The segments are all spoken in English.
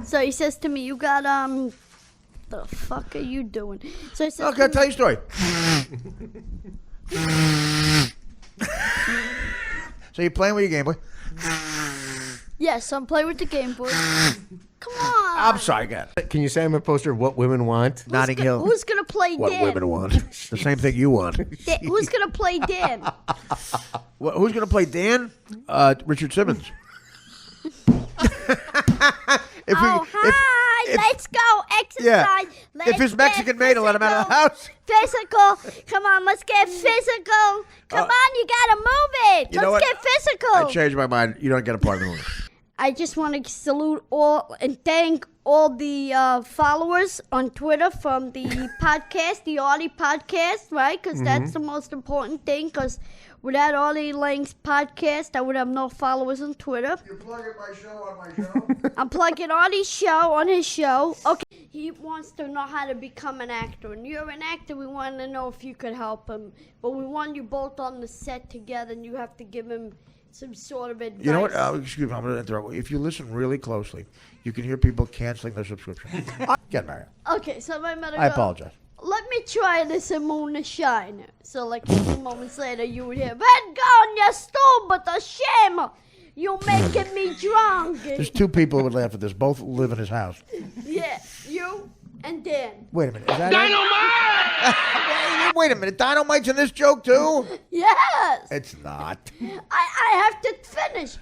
So he says to me, you got, the fuck are you doing? So he says, okay, I'll tell you a story. So you're playing with your Game Boy? Yes, I'm playing with the Game Boy. Come on. I'm sorry, again. Can you say I'm a poster of what women want? Notting Hill. Who's going to play What Dan? women want. The same thing you want. Who's going to play Dan? Who's going to play Dan? Richard Simmons. Hi, let's go exercise. Yeah. Let's If his Mexican maid will let him out of the house. Physical. Come on, let's get physical. Come on, you gotta move it. You know Let's what? get physical. I changed my mind. You don't get a part of the movie. I just want to salute all and thank all the followers on Twitter from the podcast, the Audie podcast, right? Because that's the most important thing. Because without Audie Lang's podcast, I would have no followers on Twitter. You're plugging my show on my show? I'm plugging Audie's show on his show. Okay. He wants to know how to become an actor. And you're an actor. We want to know if you could help him. But we want you both on the set together, and you have to give him some sort of advice. You know what? Excuse me, I'm going to interrupt. If you listen really closely, you can hear people canceling their subscription. Get married. Okay, so my mother I apologize. Let me try this in Moon to Shine. So like a few moments later, you would hear, "Red gone, you stupid, a shame. You making me drunk." There's two people who would laugh at this. Both live in his house. Yeah, you and Dan. Wait a minute. Is that Dynamite! Wait a minute. Dynamite's in this joke, too? Yes. It's not. I have to finish.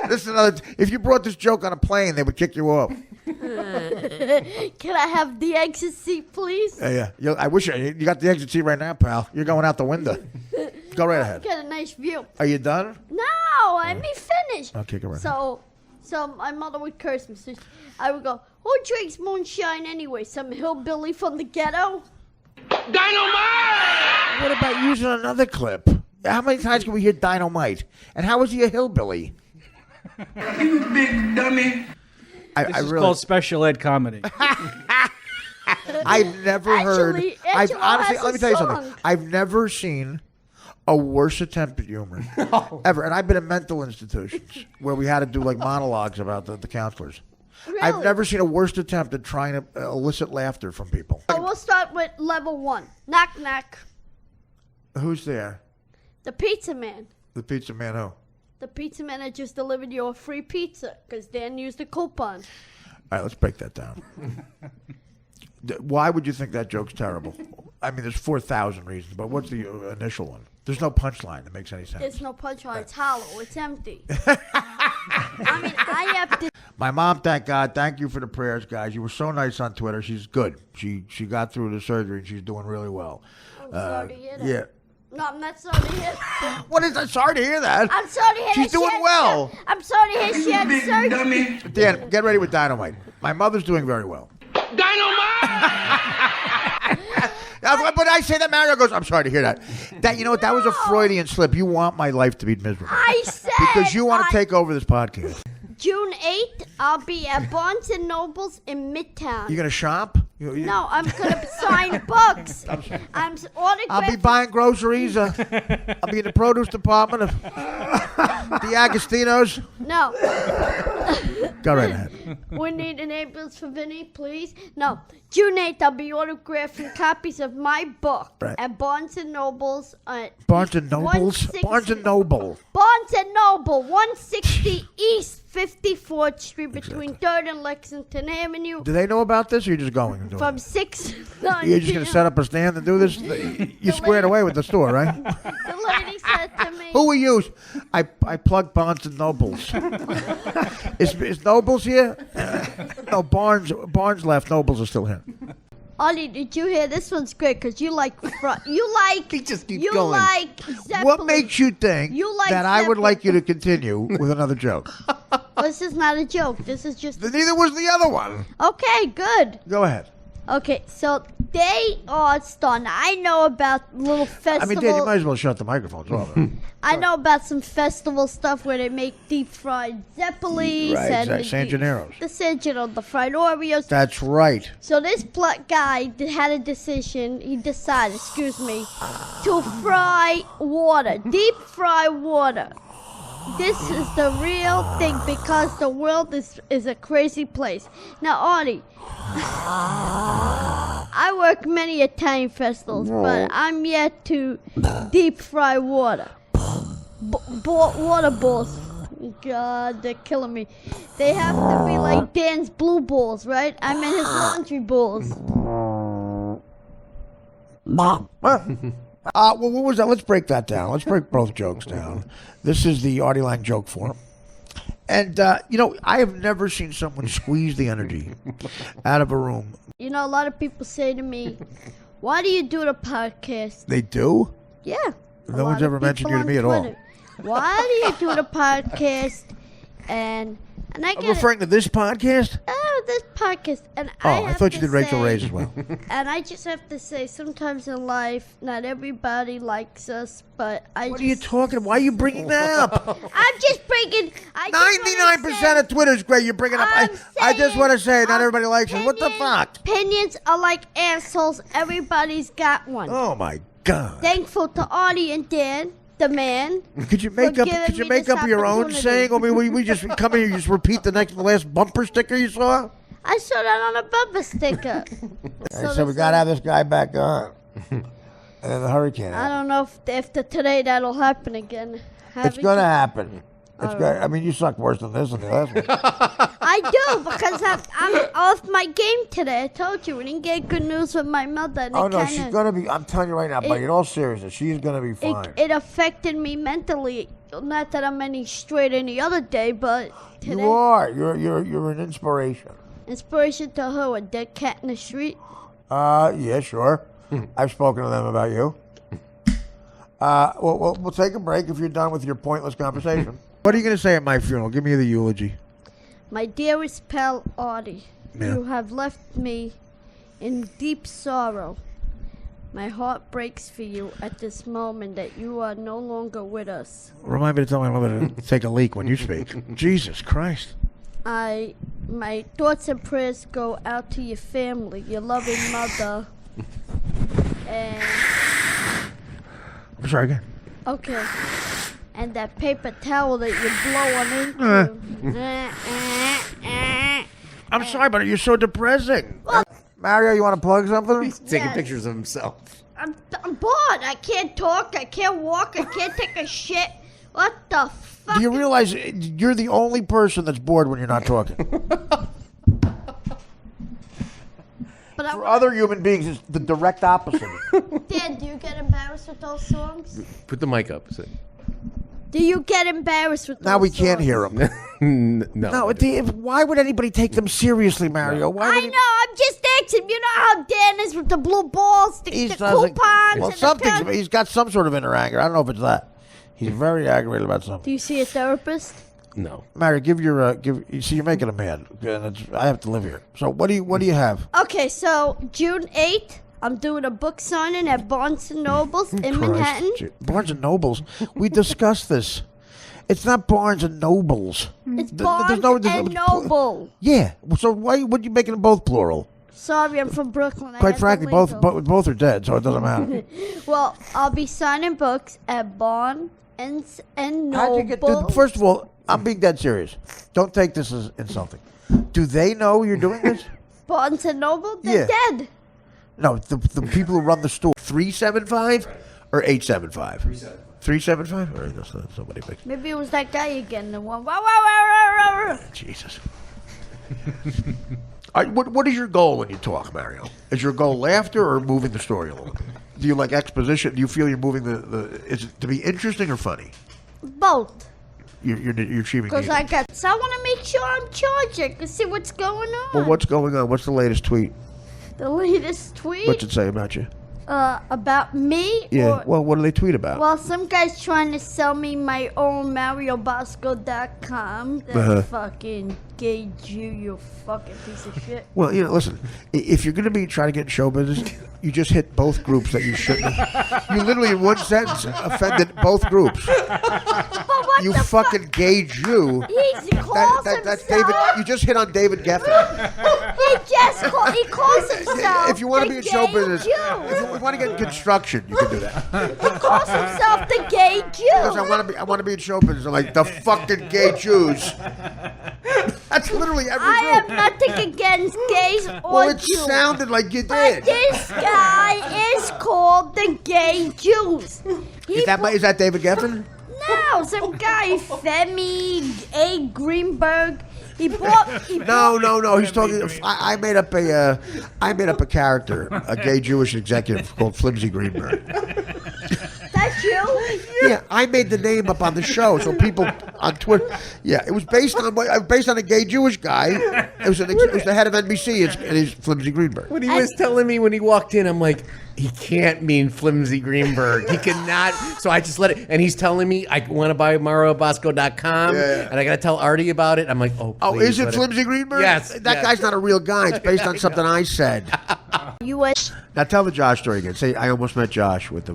This is another. If you brought this joke on a plane, they would kick you off. Can I have the exit seat, please? Yeah. I wish you got the exit seat right now, pal. You're going out the window. Go right ahead. Get a nice view. Are you done? No, let me finish. Okay, go right So my mother would curse me. So I would go, "Who drinks moonshine anyway? Some hillbilly from the ghetto?" Dynamite! What about using another clip? How many times can we hear Dynamite? And how is he a hillbilly? You big dummy. This is called special ed comedy. I've never heard. Angelo Honestly, has let me a tell you song. something. I've never seen a worse attempt at humor ever. And I've been in mental institutions where we had to do like monologues about the counselors. Really? I've never seen a worse attempt at trying to elicit laughter from people. So we'll start with level 1. Knock, knock. Who's there? The pizza man. The pizza man who? The pizza man that just delivered you a free pizza because Dan used a coupon. All right, let's break that down. Why would you think that joke's terrible? I mean, there's 4,000 reasons, but what's the initial one? There's no punchline that makes any sense. There's no punchline. It's hollow. It's empty. I mean, I have to. My mom, thank God, thank you for the prayers, guys. You were so nice on Twitter. She's good. She got through the surgery, and she's doing really well. I'm sorry to hear that. Yeah. No, I'm not sorry to hear that. What is that? Sorry to hear that. I'm sorry to hear She's that. doing well. I'm sorry to hear she had Big surgery. dummy. Dan, get ready with Dynamite. My mother's doing very well. But I say that, Mario goes, I'm sorry to hear that. You know what? That was a Freudian slip. You want my life to be miserable. I said. Because you want to take over this podcast. June 8th, I'll be at Barnes & Noble's in Midtown. You going to shop? No, I'm going to sign books. I'm autographing. I'll be buying groceries. I'll be in the produce department of the Agostinos. No. Go right ahead. We need an ambulance for Vinny, please. No. June 8th, I'll be autographing copies of my book at Barnes & Noble's. Barnes & Nobles? Barnes & Noble. Barnes & Noble, 160 East 54th Street between 3rd and Lexington Avenue. Do they know about this, or are you just going and doing From it? 6 to 9 You're just going to set up a stand and do this? You squared away with the store, right? The lady said to me. Who are you? I plug Barnes & Nobles. Is Nobles here? No, Barnes left. Nobles are still here. Ollie, did you hear? This one's great because you like He just keeps you going. like Zeppelin. What makes you think You like that I would Zeppelin. like you to continue with another joke? This is not a joke. This is just Neither was the other one. okay. Good. Go ahead. Okay, so they are starting. I know about little I festival. mean, Dan, you might as well shut the microphones off. I know about some festival stuff where they make deep fried Zeppelins Right, and exactly. San Gennaro's. the fried Oreos. That's right. So this guy had a decision. He decided, to fry water, deep fry water. this is the real thing because the world is a crazy place. Now, Artie, I work many Italian festivals, but I'm yet to deep fry water. Water balls. God, they're killing me. They have to be like Dan's blue balls, right? I mean his laundry balls. Well, what was that? Let's break that down. Let's break both jokes down. This is the Artie Lang joke form. And, I have never seen someone squeeze the energy out of a room. You know, a lot of people say to me, why do you do the podcast? They do? Yeah. No one's ever mentioned you to me at all. Why do you do the podcast? And I get referring to this podcast? This podcast. And I thought you did Rachel Ray's as well. And I just have to say, sometimes in life, not everybody likes us, but What are you talking about? Why are you bringing that up? I'm just bringing... 99% of Twitter's great. You bring it up. I just want to say, not everybody likes it. What the fuck? Opinions are like assholes. Everybody's got one. Oh, my God. Thankful to Artie and Dan, the man. Could you make up your own saying? I mean, we just come here, you just repeat the last bumper sticker you saw? I saw that on a bumper sticker. So we got to have this guy back on. And then the hurricane. I don't know if today that'll happen again. It's going to happen. I mean, you suck worse than this and the last one. I do, because I'm off my game today. I told you, we didn't get good news with my mother. And She's going to be, I'm telling you right now, buddy, in all seriousness, she's going to be fine. It affected me mentally. Not that I'm any straight any other day, but today. You are. You're an inspiration. Inspiration to who? A dead cat in the street? Yeah, sure. I've spoken to them about you. We'll take a break if you're done with your pointless conversation. What are you going to say at my funeral? Give me the eulogy. My dearest pal, Artie, you have left me in deep sorrow. My heart breaks for you at this moment that you are no longer with us. Remind me to tell my mother to take a leak when you speak. Jesus Christ. My thoughts and prayers go out to your family, your loving mother, and... I'm sorry, again. Okay. And that paper towel that you're blowing into. I'm sorry, but you're so depressing. Mario, you want to plug something? He's taking pictures of himself. I'm bored. I can't talk. I can't walk. I can't take a shit. What the fuck? Do you realize you're the only person that's bored when you're not talking? But For other human beings, it's the direct opposite. Dan, do you get embarrassed with those songs? Put the mic up. Do you get embarrassed with those Now we songs? can't hear them. No. Why would anybody take them seriously, Mario? I know. I'm just asking. You know how Dan is with the blue balls, the coupons, Well, and something. He's got some sort of inner anger. I don't know if it's that. He's very aggravated about something. Do you see a therapist? No. Mario, you see, you're making a mad. I have to live here. So what do you have? Okay, so June 8th, I'm doing a book signing at Barnes & Noble's in Manhattan. Barnes & Noble's? We discussed this. It's not Barnes & Noble's. It's Barnes & Noble. Yeah. So why would you make them both plural? Sorry, I'm from Brooklyn. Quite frankly, both are dead, so it doesn't matter. Well, I'll be signing books at Barnes & Noble. How'd you get? First of all, I'm being dead serious. Don't take this as insulting. Do they know you're doing this? Barnes & Noble? They're dead. No, the people who run the store. 375 or 875? 375? Or that's somebody big. Maybe it was that guy again. The one. Jesus. What is your goal when you talk, Mario? Is your goal laughter or moving the story along? Do you like exposition? Do you feel you're moving is it to be interesting or funny? Both. You're achieving. Because I want to make sure I'm charging to see what's going on. Well, what's going on? What's the latest tweet? The latest tweet? What's it say about you? About me? Yeah. Well, what do they tweet about? Well, some guy's trying to sell me my own MarioBosco.com. That fucking gay Jew, you fucking piece of shit. Well, listen. If you're going to be trying to get in show business, you just hit both groups that you shouldn't. You literally, in one sentence, offended both groups. But what you fucking gay Jew. He calls himself. That's David. You just hit on David Geffen. He He calls himself. If you want to the be in show gay business, Jew. if you want to get in construction, you can do that. He calls himself the gay Because Jew. I want to be in show business. I'm like the fucking gay Jews. That's literally every I group. have nothing against gays or Well, it Jews. sounded like you But did. this guy is called the gay Jews. Is that David Geffen? No, some guy, Femi A. Greenberg. He bought. No. He's talking. I made up a character, a gay Jewish executive called Flimsy Greenberg. That's you? Yeah, I made the name up on the show, so people on Twitter. Yeah, it was based on a gay Jewish guy. It was the head of NBC, and he's Flimsy Greenberg. When he was telling me when he walked in, I'm like, he can't mean Flimsy Greenberg. He cannot. So I just let it. And he's telling me I want to buy Bosco.com, and I got to tell Artie about it. I'm like, oh, please. Oh, is it Flimsy Greenberg? Yes. That guy's not a real guy. It's based on something I said. U.S. Now tell the Josh story again. Say, I almost met Josh with the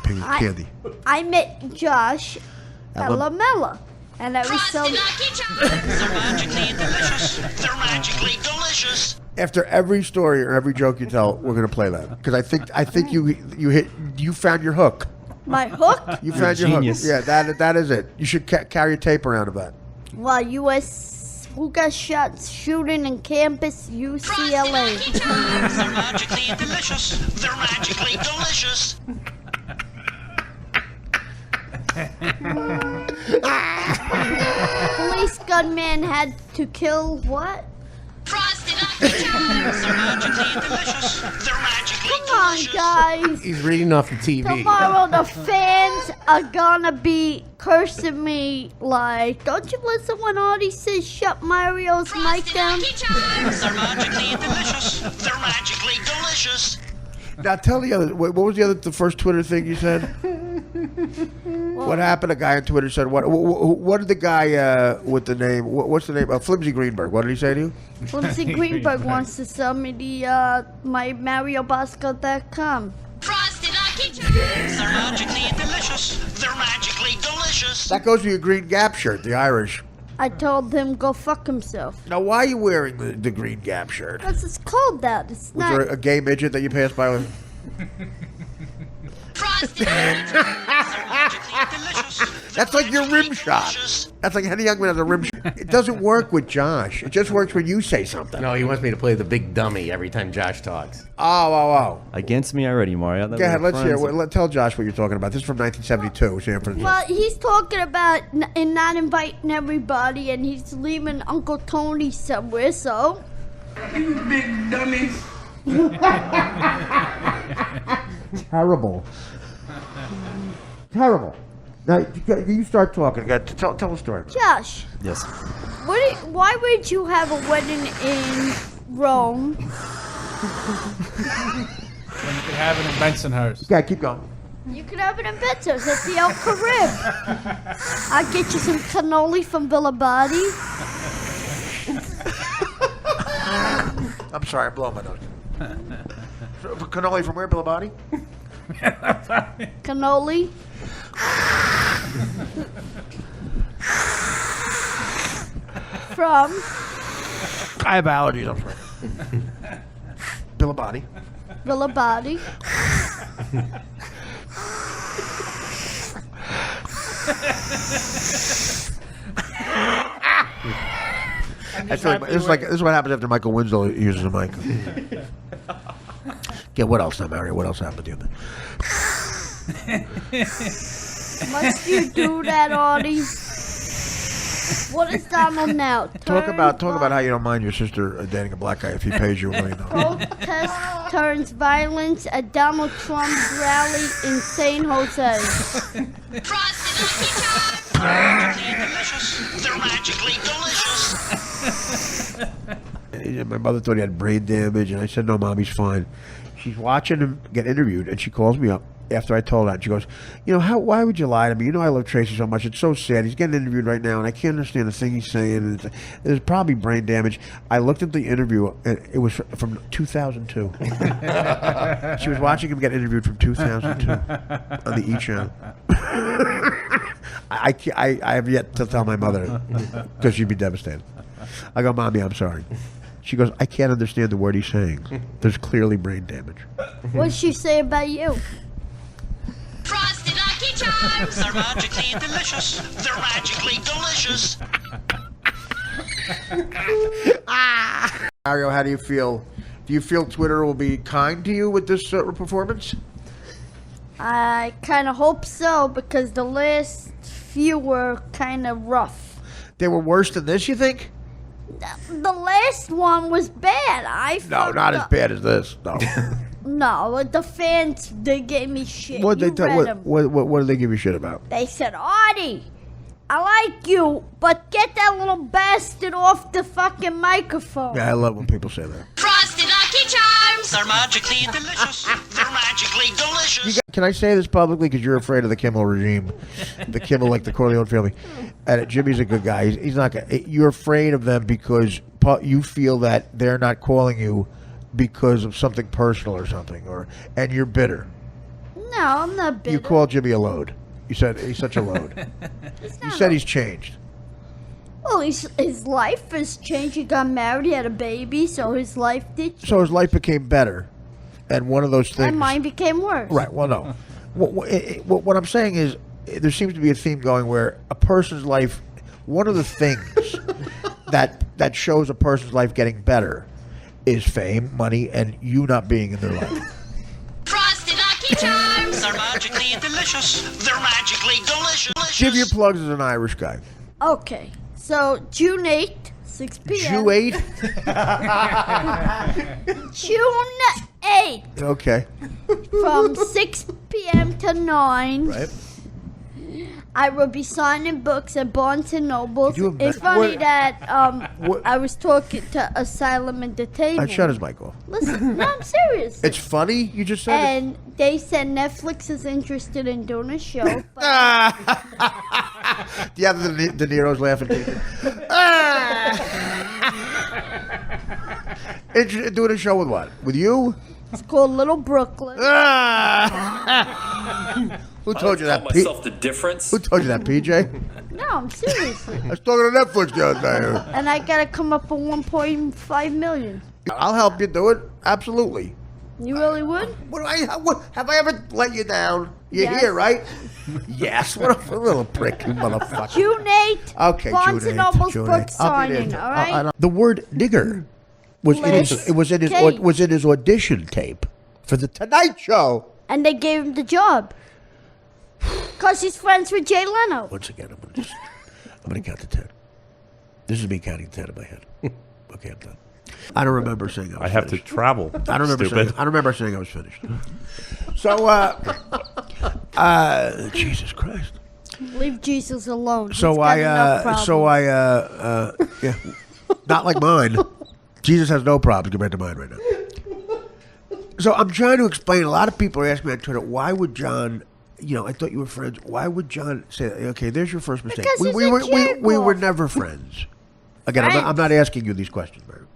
pink candy. I met Josh at La Mela, and I was so. They're magically delicious. They're magically delicious. After every story or every joke you tell, we're gonna play that because I think you found your hook. My hook? You found your genius. hook. Yeah, that is it. You should carry a tape around of that. Well, U.S. Who got shot shooting in campus UCLA? They're magically delicious. They're magically delicious. Police gunman had to kill what? Frosted Lucky Charms. They're magically delicious. They're magically Come on, delicious. guys. He's reading off the TV. Tomorrow the fans are gonna be cursing me like, don't you listen when Artie says shut Mario's mic Frosted down? Lucky Charms. They're magically delicious. They're magically delicious. Now tell the other. What was the first Twitter thing you said? What happened? A guy on Twitter said what? What did the guy with the name? What's the name? Flimsy Greenberg. What did he say to you? Flimsy Greenberg wants to sell me the my MarioBosco.com. Frosted Lucky Charms. They're magically delicious. They're magically delicious. That goes with your Green Gap shirt, the Irish. I told him go fuck himself. Now, why are you wearing the Green Gap shirt? Because it's cold that. It's Was not. there a gay midget that you passed by with? Frosted Lucky Charms. They're magically delicious. That's like your rim shot. That's like any young man has a rim shot. It doesn't work with Josh. It just works when you say something. No, he wants me to play the big dummy every time Josh talks. Oh. Against me already, Mario. Go ahead, let's hear. Tell Josh what you're talking about. This is from 1972. San Francisco. Well, he's talking about and not inviting everybody, and he's leaving Uncle Tony somewhere. So You big dummy. Terrible. Now, you start talking. Tell a story. Josh, Yes. why would you have a wedding in Rome? When you could have it in Bensonhurst. Yeah, keep going. You could have it in Bentos at the El Carib. I'll get you some cannoli from Billabati. I'm sorry, I'm blowing my nose. Cannoli from where, Billabati? Cannoli. From I have allergies, I'm sorry. Billabati. Billabati. This is what happens after Michael Winslow uses a mic. Yeah, what else now, Mario? What else happened to you? Must you do that, Artie? What is Donald now? Talk about how you don't mind your sister dating a black guy if he pays you $1 million. Protest turns violence at Donald Trump's rally in San Jose. Frosted Lucky Charms. They're magically delicious. They're magically delicious. My mother thought he had brain damage, and I said, no, Mom, he's fine. She's watching him get interviewed, and she calls me up after I told her. And she goes, why would you lie to me? You know I love Tracy so much. It's so sad. He's getting interviewed right now, and I can't understand the thing he's saying. And there's probably brain damage. I looked at the interview, and it was from 2002. She was watching him get interviewed from 2002 on the E! Channel. I have yet to tell my mother, because she'd be devastated. I go, Mommy, I'm sorry. She goes, I can't understand the word he's saying. There's clearly brain damage. What'd she say about you? Frosted Lucky Charms! They're magically delicious. They're magically delicious. Mario, how do you feel? Do you feel Twitter will be kind to you with this performance? I kind of hope so, because the last few were kind of rough. They were worse than this, you think? The last one was bad. No, not as bad as this. No. No, the fans, they gave me shit. What You did they read 'em. what did they give you shit about? They said, Artie, I like you, but get that little bastard off the fucking microphone. Yeah, I love when people say that. Frosted Lucky Charms! They're magically delicious. They're magically delicious. Can I say this publicly? Because you're afraid of the Kimmel regime, the Kimmel, like the Corleone family. And Jimmy's a good guy. He's not. You're afraid of them because you feel that they're not calling you because of something personal or something, and you're bitter. No, I'm not bitter. You called Jimmy a load. You said he's such a load. You said he's changed. Well, his life has changed. He got married, he had a baby, so his life did change. So his life became better, and one of those things. And mine became worse. Right. Well, no. What I'm saying is, there seems to be a theme going where a person's life. One of the things that shows a person's life getting better is fame, money, and you not being in their life. Frosted Lucky Charms! They're magically delicious. They're magically delicious. Give your plugs as an Irish guy. Okay, so June 8th, 6 p.m. Jew 8? June 8th, Okay. from 6 p.m. to 9. Right. I will be signing books at Barnes and Nobles. Could you It's imagine- funny what- that what- I was talking to Asylum Entertainment. Shut his mic off. Listen, no, I'm serious. It's funny. You just said it. And they said Netflix is interested in doing a show. But Do you have the De Niro's laughing? Doing a show with what? With you? it's called Little Brooklyn. Who told you that? Myself the difference. Who told you that, PJ? No, I'm serious. I was talking to Netflix the other day. And I gotta come up with 1.5 million. I'll help you do it. Absolutely. You really would? Have I ever let you down? You're Yes. here, right? Yes. What a little prick, you motherfucker. June 8th. Okay, Barnes June and 8th, Noble's June book 8th. I'll be there. signing, all right? The word nigger was in his audition tape for the Tonight Show. And they gave him the job. Because he's friends with Jay Leno. Once again, I'm gonna count to 10. This is me counting 10 in my head. Okay, I'm done. I don't remember saying I was I have to finished. travel. I don't remember saying I was finished. So, Jesus Christ. Leave Jesus alone. So He's got enough problems. yeah, not like mine. Jesus has no problems compared to mine right now. So I'm trying to explain. A lot of people are asking me on Twitter, why would John? I thought you were friends. Why would John say that? Okay, there's your first mistake. Because he's a we were jerk-off. never friends. Again, Right. I'm not asking you these questions, Mary.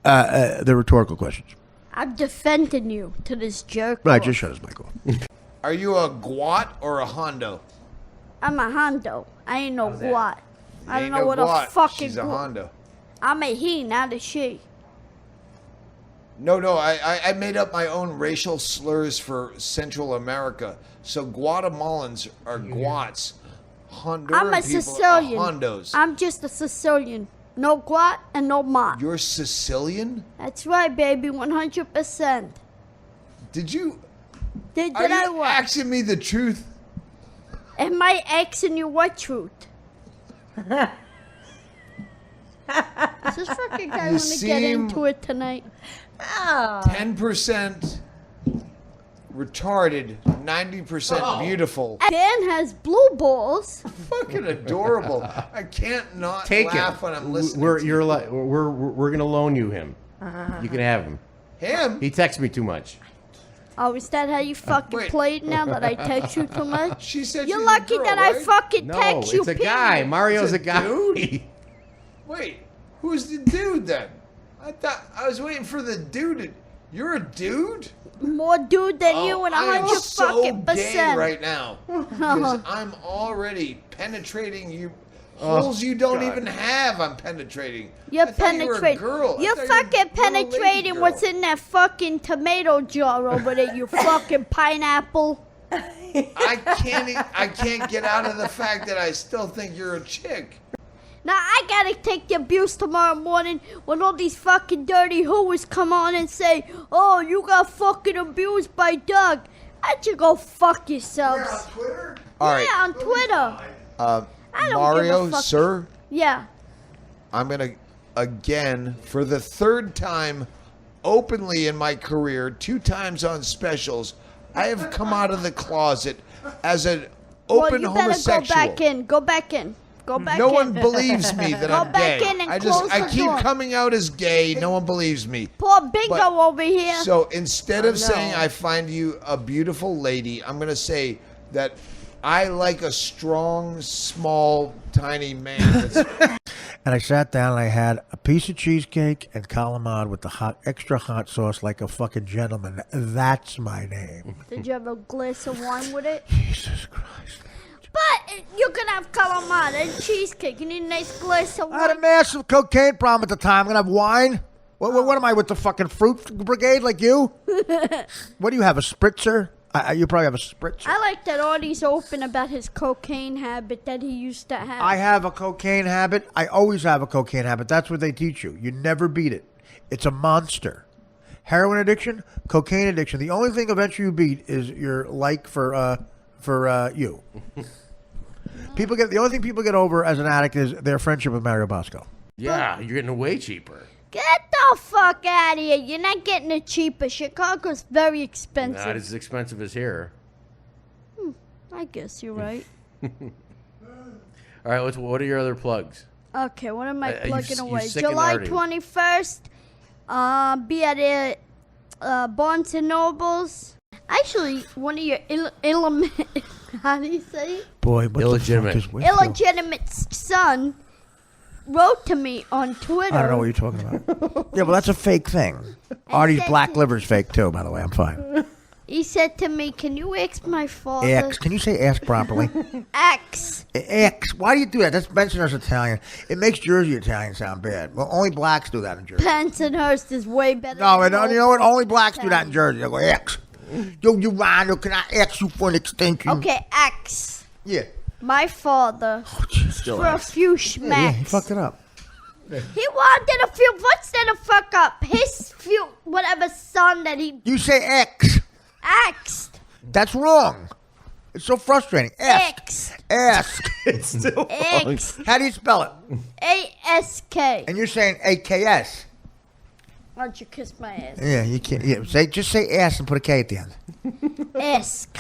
They're rhetorical questions. I'm defending you to this jerk. Right, just shut his mic off. Are you a Gwat or a Hondo? I'm a Hondo. I ain't no Gwat. I don't Ain't know no what Gwat. a fucking She's a Gwat. Hondo. I'm a he, not a she. No, I made up my own racial slurs for Central America. So Guatemalans are Gwats. Honduran I'm a people Sicilian. are Hondos. I'm just a Sicilian. No Gwat and no Ma. You're Sicilian? That's right, baby. 100%. Did you... Did Are I you what? asking me the truth? Am I asking you what truth? Does this fucking guy You want to get seem- into it tonight? 10% retarded, 90% beautiful. Dan has blue balls. Fucking adorable. I can't not Take laugh him. when I'm listening We're to you. we're gonna loan you him. You can have him. Him? He texts me too much. Oh, is that how you fucking Wait. play it now that I text you too much? She said You're she's lucky a girl, that right? I fucking No, text you. it's a period. guy. Mario's It's a a guy. dude? Wait, who's the dude then? I thought I was waiting for the dude. You're a dude? More dude than you and I am 100 so fucking gay percent. right now because I'm already penetrating you Holes you don't even have. I'm penetrating. You're I thought you were a penetrating. girl. I You're thought you were a fucking little lady penetrating girl. what's in that fucking tomato jar over there, you fucking pineapple. I can't get out of the fact that I still think you're a chick. Now I gotta take the abuse tomorrow morning when all these fucking dirty hooers come on and say, "Oh, you got fucking abused by Doug." Why don't you go fuck yourselves? Twitter? All right, Yeah, on Twitter. I don't Mario, give a fuck. sir, Yeah. I'm gonna again for the third time openly in my career, 2 times on specials. I have come out of the closet as an Well, open you better homosexual. go back in. Go back in. Go back No in. one believes me that Go I'm back gay. in and I close the keep door. coming out as gay. No one believes me. Poor Bingo But- over here. So instead of saying I find you a beautiful lady, I'm gonna say that I like a strong, small, tiny man. And I sat down and I had a piece of cheesecake and calamari with the extra hot sauce like a fucking gentleman. That's my name. Did you have a glass of wine with it? Jesus Christ. But you can have calamari and cheesecake. You need a nice glass of I had a wine. massive cocaine problem at the time. I'm going to have wine? What am I, with the fucking fruit brigade like you? What do you have, a spritzer? You probably have a spritzer. I like that Artie's open about his cocaine habit that he used to have. I have a cocaine habit. I always have a cocaine habit. That's what they teach you. You never beat it. It's a monster. Heroin addiction, cocaine addiction. The only thing eventually you beat is your like for you. The only thing people get over as an addict is their friendship with Mario Bosco. Yeah, you're getting way cheaper. Get the fuck out of here. You're not getting it cheaper. Chicago's very expensive. Not as expensive as here. I guess you're right. All right, what are your other plugs? Okay, what am I you plugging away? sickened July Artie. 21st, be at Barnes & Noble's. Actually, one of your how do you say it? Boy, what Illegitimate. the fuck is with you? Illegitimate son wrote to me on Twitter. I don't know what you're talking about. Yeah, well, that's a fake thing. Artie's said black to- liver's fake, too, by the way. I'm fine. He said to me, "Can you ask my father?" X. Can you say ask properly? X. X. Why do you do that? That's Bensonhurst Italian. It makes Jersey Italian sound bad. Well, only blacks do that in Jersey. Bensonhurst is way better. No, than and you know what? most Only blacks do that in Italians. Jersey. They go, X. Yo, you Rhino, can I ask you for an extension? Okay, X. Yeah. My father, for a few schmacks. Yeah, he fucked it up. He wanted a few. What's that a fuck up? His few, whatever son that he You say X. axed. That's wrong. It's so frustrating. Ask. X. Ask. It's still X. How do you spell it? A-S-K. And you're saying AKS. Why don't you kiss my ass? Yeah, you can't. Yeah, just say ass and put a K at the end. Ask.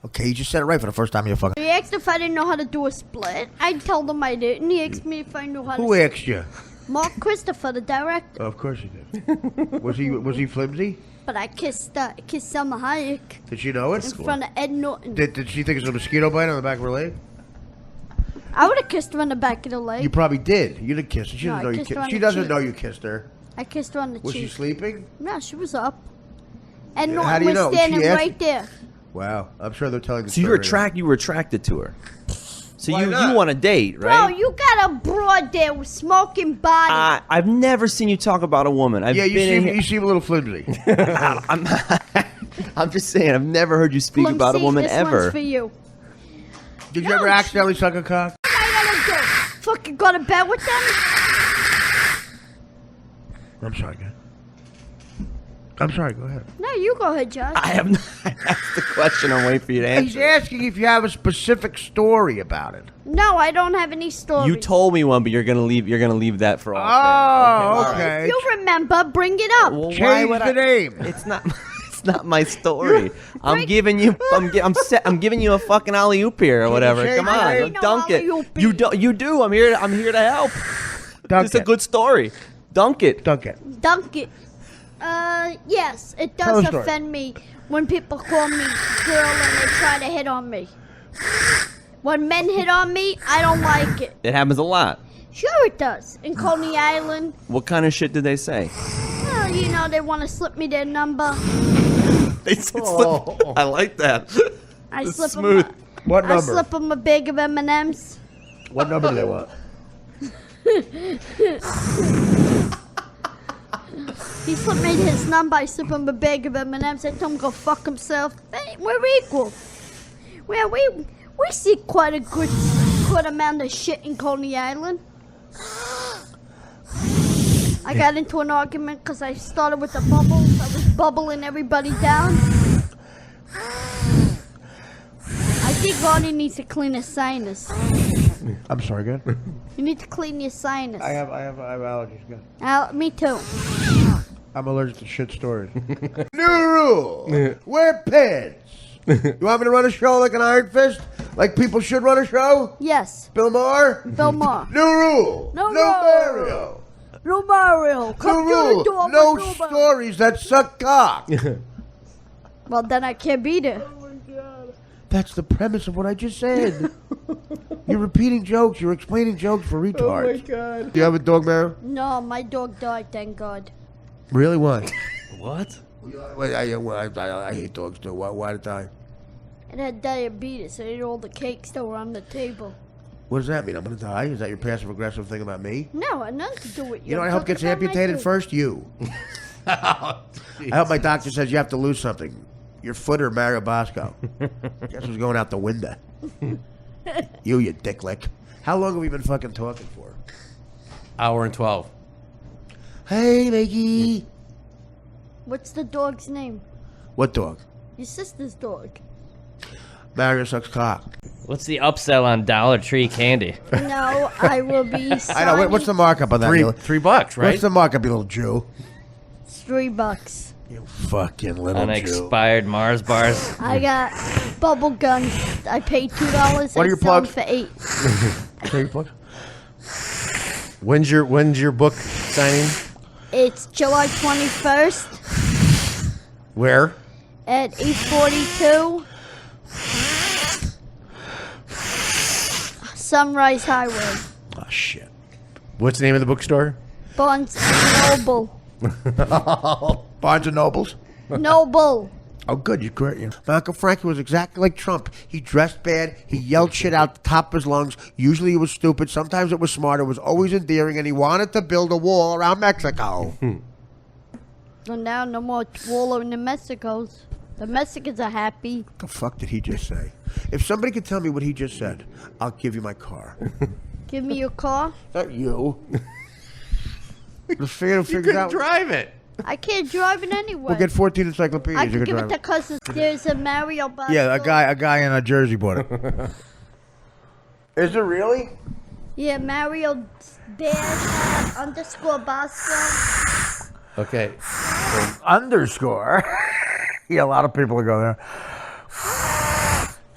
Okay, you just said it right for the first time. You're fucking. He asked if I didn't know how to do a split. I told him I didn't. He asked me if I knew how Who to. asked you? Mark Christopher, the director. Of course you did. Was he flimsy? But I kissed Selma Hayek Did she know in it? front of Ed Norton. Did she think it was a mosquito bite on the back of her leg? I would have kissed her on the back of the leg. You probably did. You didn't kiss her. She No, doesn't I know you kissed her kissed. on She the doesn't cheek. know you kissed her. I kissed her on the Was she cheek. sleeping? No, she was up. Ed How Norton do you was know? She standing asked- right there. Wow, I'm sure they're telling the So story. you were attracted to her. So Why you not? want a date, Bro, right? you got a broad there with smoking body. I've never seen you talk about a woman. I've Yeah, you been in seem here- you seem a little flimsy. I'm just saying, I've never heard you speak about a Flimsy, woman this ever. One's for you. Did you ever accidentally suck a cock? What I gotta do? Fucking go to bed with them? I'm sorry, guy. I'm sorry. Go ahead. No, you go ahead, Josh. I have not asked the question. I'm waiting for you to He's answer. asking if you have a specific story about it. No, I don't have any stories. You told me one, but you're gonna leave that for all. Oh, fame. okay. If you remember, bring it up. Well, why Change would the I? name. It's not. It's not my story. I'm giving you. I'm giving you a fucking alley oop here or whatever. change Come the on, name. dunk it. alley-oop. You do. You do. I'm here. I'm here to help. Dunk It's a it. good story. Dunk it. Dunk it. Dunk it. Yes, it Tell does the story. offend me when people call me girl and they try to hit on me. When men hit on me, I don't like it. It happens a lot. Sure it does. In Coney Island, What kind of shit did they say? well, you know, they want to slip me their number. They said I like that. I It's slip smooth. them. What I number? slip them a bag of M&Ms. What number do they want? He slipped me his number. I slipped him a bag of M&M's. I told him go fuck himself. Hey, we're equal. Well, we see quite a good amount of shit in Coney Island. I got into an argument because I started with the bubbles. I was bubbling everybody down. I think Ronnie needs to clean his sinus. I'm sorry, good. You need to clean your sinus. I have allergies, good. Me too. I'm allergic to shit stories. New rule. Wear pants. You want me to run a show like an Iron Fist? Like people should run a show? Yes. Bill Maher? Bill Maher. New rule. No Mario. No Mario. Come New rule. to the door. No stories that suck cock. Well, then I can't be there. That's the premise of what I just said. You're repeating jokes. You're explaining jokes for retards. Oh my god. Do you have a dog, Mario? No, my dog died, thank God. Really? Why? What? I hate dogs too. Why did it die? It had diabetes. I ate all the cakes that were on the table. What does that mean? I'm gonna die? Is that your passive aggressive thing about me? No, it had nothing to do with you. You know what I I'm hope talking gets about my amputated food. first? You. I hope my doctor says you have to lose something. Your foot or Mario Bosco. Guess who's going out the window? You dick lick. How long have we been fucking talking for? Hour and 12. Hey, Mickey. What's the dog's name? What dog? Your sister's dog. Mario sucks cock. What's the upsell on Dollar Tree candy? No, I will be signing. I know. What's the markup on that? $3, you- right? What's the markup, you little Jew? It's $3. You fucking little Jew. Unexpired Mars bars. I got bubble guns. I paid $2. What are your plugs? For $8. Okay, your plugs? When's your book signing? It's July 21st Where? at 842 Sunrise Highway. Oh, shit. What's the name of the bookstore? Barnes and Noble. Barnes and Nobles? Noble. Oh, good. You're great. My Uncle Frankie was exactly like Trump. He dressed bad. He yelled shit out the top of his lungs. Usually it was stupid. Sometimes it was smart. It was always endearing. And he wanted to build a wall around Mexico. So now no more wall in the Mexicos. The Mexicans are happy. What the fuck did he just say? If somebody could tell me what he just said, I'll give you my car. Give me your car. Not you. The fan You figures couldn't out. drive it. I can't drive it anyway. We'll get 14 encyclopedias. I You can can give it drive to cousins. There's a Mario Bosco. Yeah, a guy in Jersey bought it. Is it really? Yeah, Mario Dash _ Bosco. Okay. Underscore. Yeah, a lot of people go there.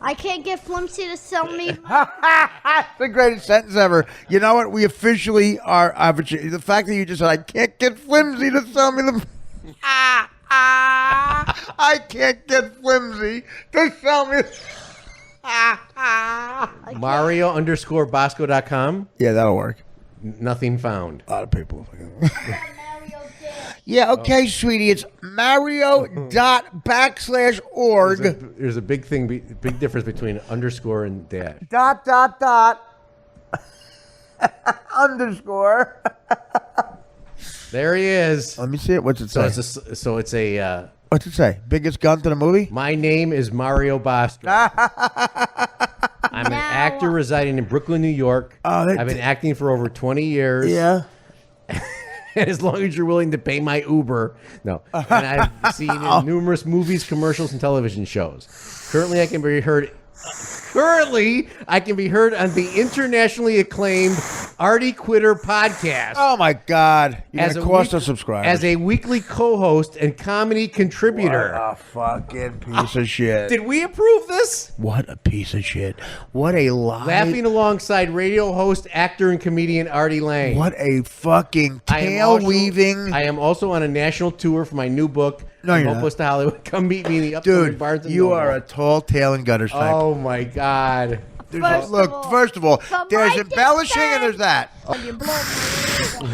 I can't get Flimsy to sell me. The greatest sentence ever. You know what? We officially are. The fact that you just said, I can't get Flimsy to sell me the. I can't get Flimsy to sell me. Mario _ Bosco.com. Yeah, that'll work. Nothing found. A lot of people. Mario Dash. Yeah, okay, sweetie. It's Mario._org. There's a big thing, big difference between underscore and dash. Underscore. There he is. Let me see it. What's it So say? it's a. What's it say? Biggest gun to the movie? My name is Mario Bosco. I'm an actor residing in Brooklyn, New York. I've been acting for over 20 years. Yeah. As long as you're willing to pay my Uber. No. And I've seen in numerous movies, commercials, and television shows. Currently, I can be heard on the internationally acclaimed Artie Quitter podcast. Oh, my God. You're going to cost us subscribers. As a weekly co-host and comedy contributor. What a fucking piece of shit. Did we approve this? What a piece of shit. What a lie. Laughing alongside radio host, actor, and comedian Artie Lang. What a fucking tail-weaving. I am also on a national tour for my new book, No, you're Hopeless to Hollywood. Come meet me in the upcoming Dude, Barnes and you Noble. are a tall tail and gutters type. Oh, my God. First of all, from there's my embellishing and there's that. You blow my ears off.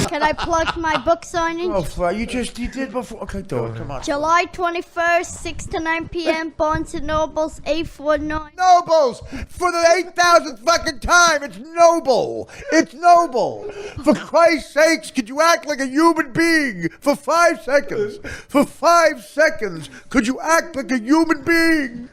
Can I plug my book signing? Oh, you did before. Okay, do it. Come on. July 21st, 6 to 9 p.m. Barnes & Noble's 849. Nobles for the 8,000th fucking time. It's noble. It's noble. For Christ's sakes, could you act like a human being for 5 seconds? For 5 seconds, could you act like a human being?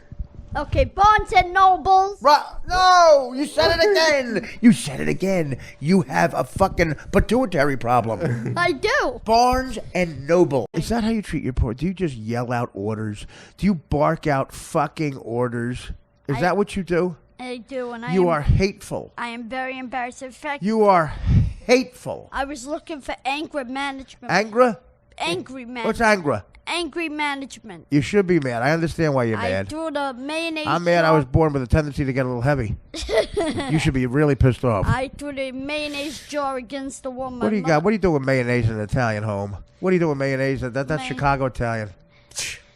Okay, Barnes & Noble's. No, you said it again. You said it again. You have a fucking pituitary problem. I do. Barnes and Noble. Is that how you treat your poor? Do you just yell out orders? Do you bark out fucking orders? Is that what you do? I do, and You are hateful. I am very embarrassed. In fact, You are hateful. I was looking for anger management. Angra? Angry management. What's Angra? Angry management. You should be mad. I understand why you're I mad. threw the mayonnaise. I'm mad I jar. was born with a tendency to get a little heavy. You should be really pissed off. I threw the mayonnaise jar against the wall. What do you got? What do you do with mayonnaise in an Italian home? What do you do with mayonnaise? That's May- Chicago Italian.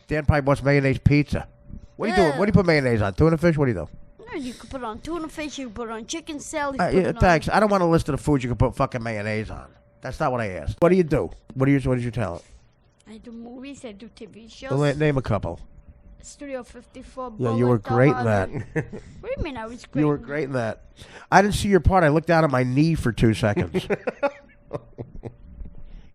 Dan probably wants mayonnaise pizza. What do you do? What do you put mayonnaise on? Tuna fish? What do you do? No, you can put on tuna fish. You can put on chicken salad. Thanks. I don't want a list of the foods you can put fucking mayonnaise on. That's not what I asked. What do you do? What is your talent? I do movies. I do TV shows. Well, name a couple. Studio 54. Yeah, you were great in that. What do you mean I was great? You were great in that. I didn't see your part. I looked down at my knee for 2 seconds.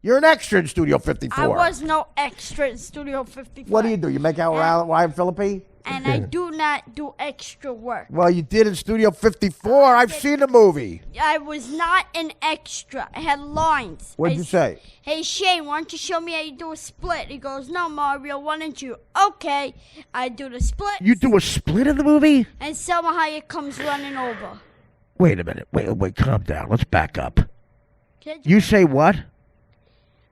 You're an extra in Studio 54. I was no extra in Studio 54. What do? You make out with Ryan Phillippe? And I do not do extra work. Well, you did in Studio 54. I've seen the movie. I was not an extra. I had lines. What did you say? Hey, Shane, why don't you show me how you do a split? He goes, no, Mario, why don't you? Okay. I do the split. You do a split in the movie? And Selma Hayek comes running over. Wait a minute. Wait, calm down. Let's back up. Okay? You say what?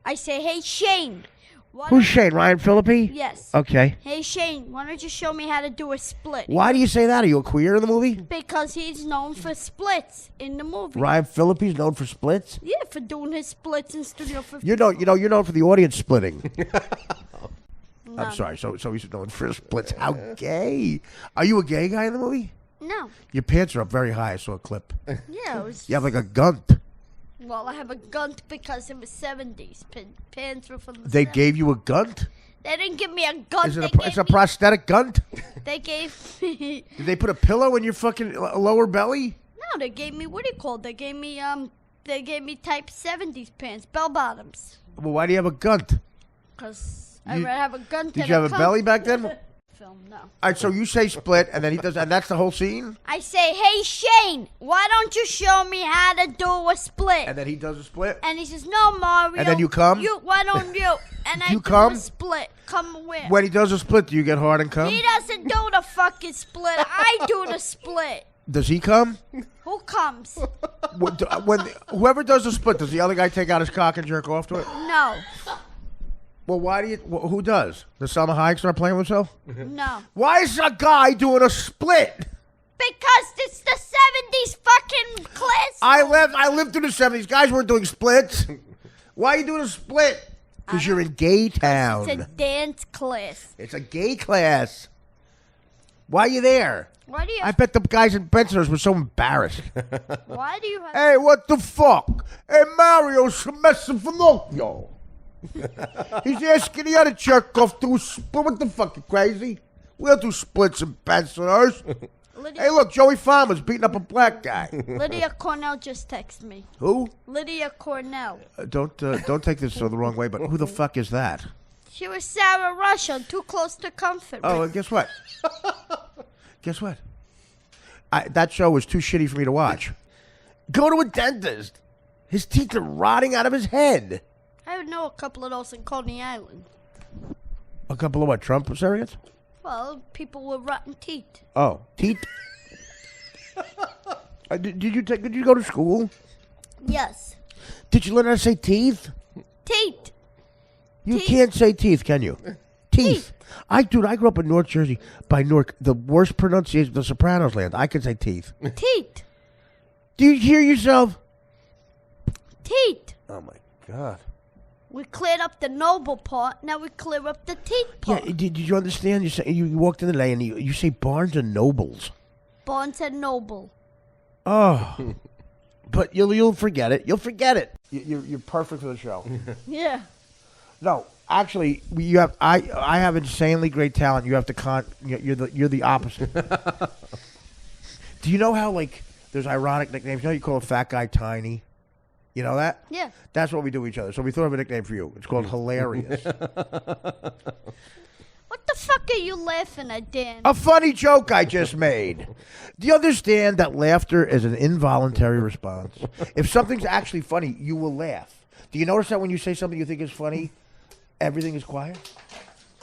I say, hey, Shane. Who's Shane? Ryan Phillippe? Yes. Okay. Hey, Shane, why don't you show me how to do a split? Why do you say that? Are you a queer in the movie? Because he's known for splits in the movie. Ryan Phillippe's known for splits? Yeah, for doing his splits in Studio 50. You're known for the audience splitting. No. I'm sorry. So he's known for splits. How gay? Are you a gay guy in the movie? No. Your pants are up very high. I saw a clip. Yeah, it was. You have like a gunt. Well, I have a gunt because it was 70s. Pants were from the They 70s. gave you a gunt? They didn't give me a gunt. Is it They it's a gave me- prosthetic gunt? They gave me. Did they put a pillow in your fucking lower belly? No, they gave me. What do you call it? They gave me type 70s pants, bell bottoms. Well, why do you have a gunt? Cause I You- rather have a gunt. Did than you have a cunt. belly back then? All Film, no. right, so you say split, and then he does, and that's the whole scene? I say, hey Shane, why don't you show me how to do a split? And then he does a split? And he says, no, Mario. And then you come? Why don't you? And I You do come? a split. Come where? When he does a split, do you get hard and come? He doesn't do the fucking split. I do the split. Does he come? Who comes? When whoever does the split, does the other guy take out his cock and jerk off to it? No. Well, why do you? Who does? Does Salma Hayek start playing with himself? No. Why is a guy doing a split? Because it's the 70s fucking class. I lived through the 70s. Guys weren't doing splits. Why are you doing a split? Because you're in gay town. It's a dance class. It's a gay class. Why are you there? Why do you I bet the guys in Bensonhurst were so embarrassed. Why do you have Hey, what the fuck? Hey, Mario's messing Finocchio. He's asking the other jerk off to a split. What the fuck, you crazy? We don't do splits in Bensonhurst. Hey, look, Joey Farmer's beating up a black guy. Lydia Cornell just texted me. Who? Lydia Cornell. Don't take this the wrong way, but who the fuck is that? She was Sarah Rush on Too Close to Comfort. Oh, and guess what? Guess what? That show was too shitty for me to watch. Go to a dentist. His teeth are rotting out of his head. I would know a couple of those in Coney Island. A couple of what, Trump surrogates? Well, people with rotten teeth. Oh, teeth? Did you go to school? Yes. Did you learn how to say teeth? Teeth. You Teeth. can't say teeth, can you? Teeth. I grew up in North Jersey by Newark, the worst pronunciation, the Sopranos land. I can say teeth. Teeth. Do you hear yourself? Teeth. Oh my God. We cleared up the noble part. Now we clear up the teeth Yeah, part. did you understand? You walked in today and you say Barnes and Nobles. Barnes and Noble. Oh, but you'll forget it. You'll forget it. You're perfect for the show. Yeah. No, actually, you have. I have insanely great talent. You have to you're the opposite. Do you know how like there's ironic nicknames? You know you call a fat guy Tiny. You know that? Yeah. That's what we do each other. So we thought of a nickname for you. It's called Hilarious. What the fuck are you laughing at, Dan? A funny joke I just made. Do you understand that laughter is an involuntary response? If something's actually funny, you will laugh. Do you notice that when you say something you think is funny, everything is quiet?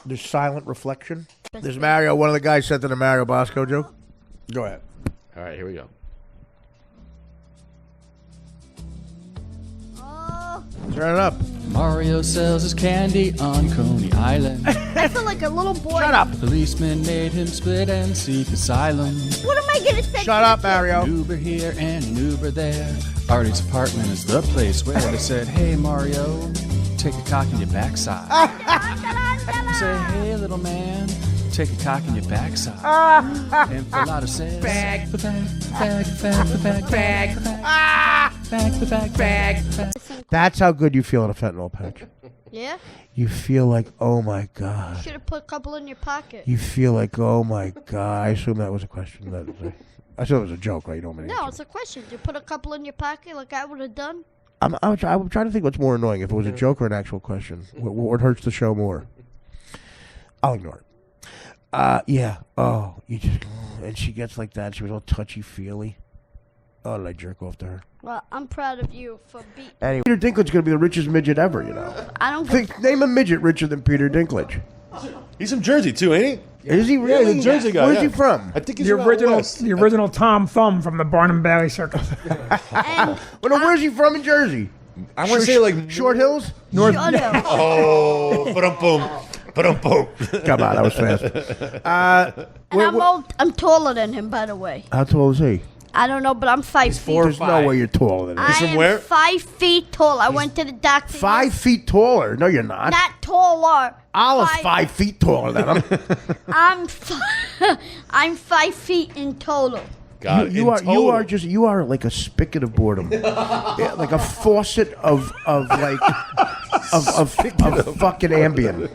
There's silent reflection. There's Mario. One of the guys sent in a Mario Bosco joke. Go ahead. All right, here we go. Oh, Turn it up. Mario sells his candy on Coney Island. I feel like a little boy. Shut up. Policeman made him split and seek asylum. What am I gonna say? Shut up, Mario. An Uber here and an Uber there. Artie's apartment is the place where they said, "Hey Mario, take a cock in your backside." Say, "Hey little man, take a cock in your backside." And Philato says, "Bag, the bag, bag, bag, the bag, bag, bag, the bag, bag." That's how good you feel in a fentanyl patch. Yeah. You feel like, oh my God. Should have put a couple in your pocket. You feel like, oh my God. I assume that was a question. I assume it was a joke, right? You don't mean No, it's a question. You put a couple in your pocket like I would have done. I'm trying to think what's more annoying, if it was a joke or an actual question. What hurts the show more? I'll ignore it. Yeah. Oh, you just... And she gets like that. She was all touchy-feely. Oh, did I jerk off to her? Well, I'm proud of you for beating. Anyway, Peter Dinklage's going to be the richest midget ever, you know. I don't Name a midget richer than Peter Dinklage. He's from Jersey too, ain't he? Is he really? Yeah, he's a Jersey guy. Where's yeah. he from? I think he's The from out original, west. the original Tom Thumb from the Barnum Bailey Circus. And Where's he from in Jersey? I want to say like Short Hills? North. shut up. Oh, ba-dum-boom. Ba-dum-boom. Come on, that was fast. And I'm taller than him, by the way. How tall is he? I don't know, but I'm 5 feet. There's no way you're taller than him. I from am where? 5 feet tall. I went to the doctor. 5 feet taller? No, you're not. Not taller. Olive's 5 feet taller than him. I'm 5 feet in total. God, You are like a spigot of boredom. Yeah, like a faucet of fucking Ambien.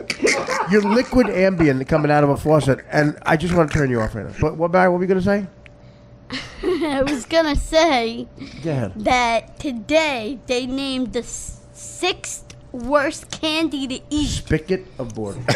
You're liquid Ambien coming out of a faucet, and I just want to turn you off right now. But what were we gonna say? I was gonna say Go ahead. that today they named the 6th worst candy to eat. Spigot of boredom.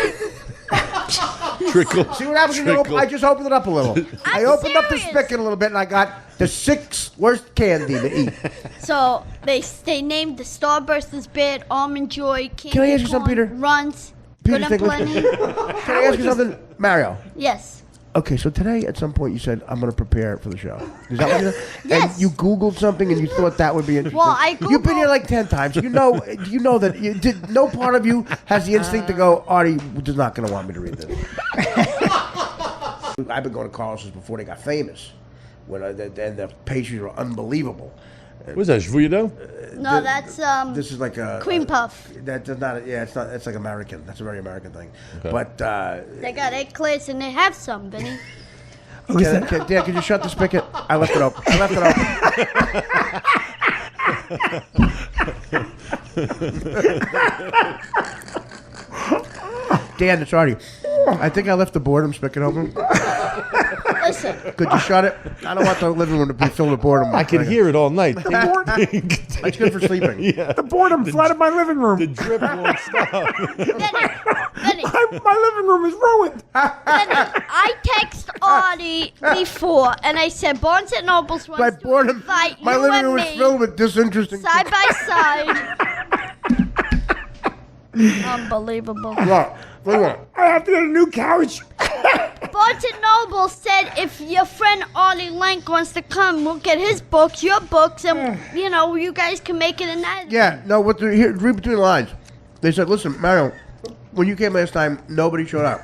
Trickle. See what happens? I just opened it up a little. I opened up the serious. spigot a little bit, and I got the 6th worst candy to eat. So they named the Starburst is bad, Almond Joy, candy Can I ask you something, corn, Peter? Runs, Peter good and plenty. Dinklage. Can I ask you something, Mario? Yes. Okay, so today at some point you said, I'm going to prepare for the show. Is that what you said? Yes. And you Googled something and you thought that would be interesting. Well, I You've been Googled- here like 10 times. You know that no part of you has the instinct to go, Artie is not going to want me to read this. I've been going to Carlos's before they got famous. And the pastries were unbelievable. What's that? Shvudo? No, that's This is like a cream puff. That does not. Yeah, it's not. It's like American. That's a very American thing. Okay. But They got eclairs and they have some, Benny. Dan, could you shut the spigot? I left it open. Dan, it's Artie. I think I left the boredom spigot open. Listen, Could you shut it? I don't want the living room to be filled with boredom. I can hear it all night. It's good for sleeping. Yeah. The boredom flooded my living room. The drip won't stop. Benny, My living room is ruined. Benny, I text Artie before and I said Barnes and Noble's My wants to boredom. invite My you living and room is me filled with disinteresting. side by side. Unbelievable. What? What do you want? I have to get a new couch. Barnes and Noble said if your friend Artie Lank wants to come, we'll get his books, your books, and you guys can make it a night. Yeah. No. Here, read between the lines. They said, "Listen, Mario, when you came last time, nobody showed up.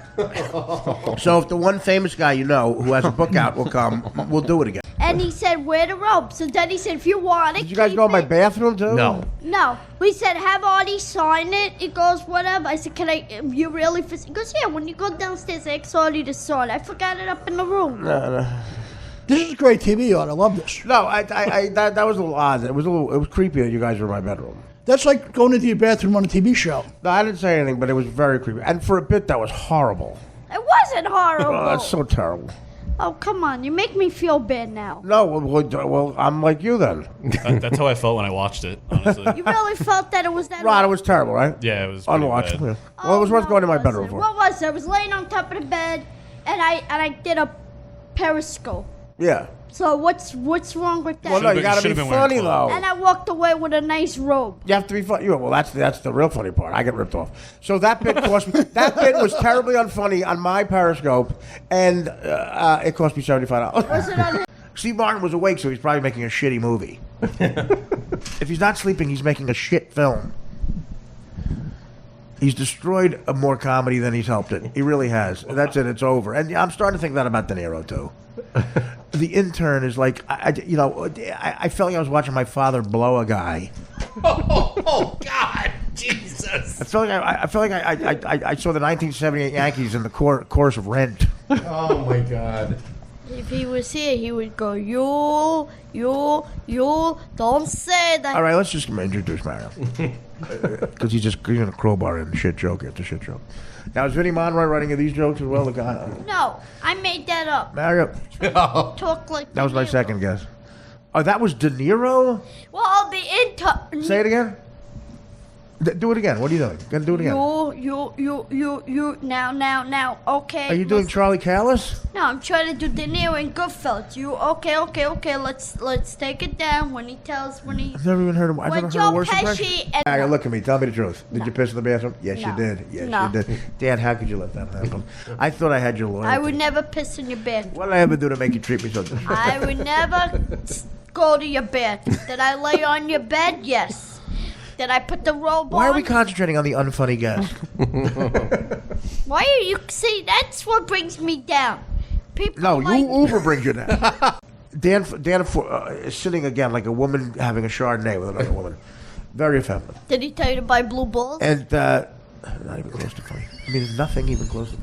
So if the one famous guy you know who has a book out will come, we'll do it again." And he said, wear the robe. So then he said, if you want it, Did you guys keep go in my it. bathroom too? No. No. We said, have Artie sign it. He goes, whatever. I said, can I, you really, he goes, yeah, when you go downstairs, I asked Artie to sign. I forgot it up in the room. No. This is great TV, I love this. No, that was a little odd. It was creepy that you guys were in my bedroom. That's like going into your bathroom on a TV show. No, I didn't say anything, but it was very creepy. And for a bit, that was horrible. It wasn't horrible. Oh, that's so terrible. Oh, come on. You make me feel bad now. No, well, I'm like you then. That's how I felt when I watched it, honestly. You really felt that it was that Rod, it was terrible, right? Yeah, it was pretty unwatchable. bad. Yeah. Well, it was worth going to my bedroom for. What was it? I was laying on top of the bed, and I did a periscope. Yeah. So what's wrong with that? Well, no, you got to be funny, though. And I walked away with a nice robe. You have to be funny. Well, that's the real funny part. I get ripped off. So that bit cost me. That bit was terribly unfunny on my Periscope, and it cost me $75. Was it on Steve Martin was awake, so he's probably making a shitty movie. If he's not sleeping, he's making a shit film. He's destroyed more comedy than he's helped it. He really has. That's it. It's over. And I'm starting to think that about De Niro too. The Intern is like, I felt like I was watching my father blow a guy. Oh God, Jesus! I felt like I saw the 1978 Yankees in the chorus of Rent. Oh my God! If he was here, he would go, you, don't say that. All right, let's just introduce Mario. Because he's going to crowbar in shit joke after shit joke. Now, is Vinny Monroy writing these jokes as well? The guy? No, I made that up. Mario. Talk like That was my second guess. Oh, that was De Niro? Well, the intern. Say it again. Do it again. What are you doing? Gonna do it again. You. Now. Okay. Are you doing Charlie Callis? No, I'm trying to do De Niro and Goodfellas. You okay? Let's take it down when he. I've never even heard of. I've never heard a worse impression. Mario, look at me. Tell me the truth. Did you piss in the bathroom? Yes, you did. Yes, you did. Dad, how could you let that happen? I thought I had your loyalty. I would never piss in your bed. What did I ever do to make you treat me so? I would never go to your bed. Did I lay on your bed? Yes. Did I put the robe on? Why are we concentrating on the unfunny guest? Why are you... See, that's what brings me down. People No, like... Uber brings you down. Dan is sitting again like a woman having a Chardonnay with another woman. Very effeminate. Did he tell you to buy blue balls? And not even close to funny. I mean, nothing even close to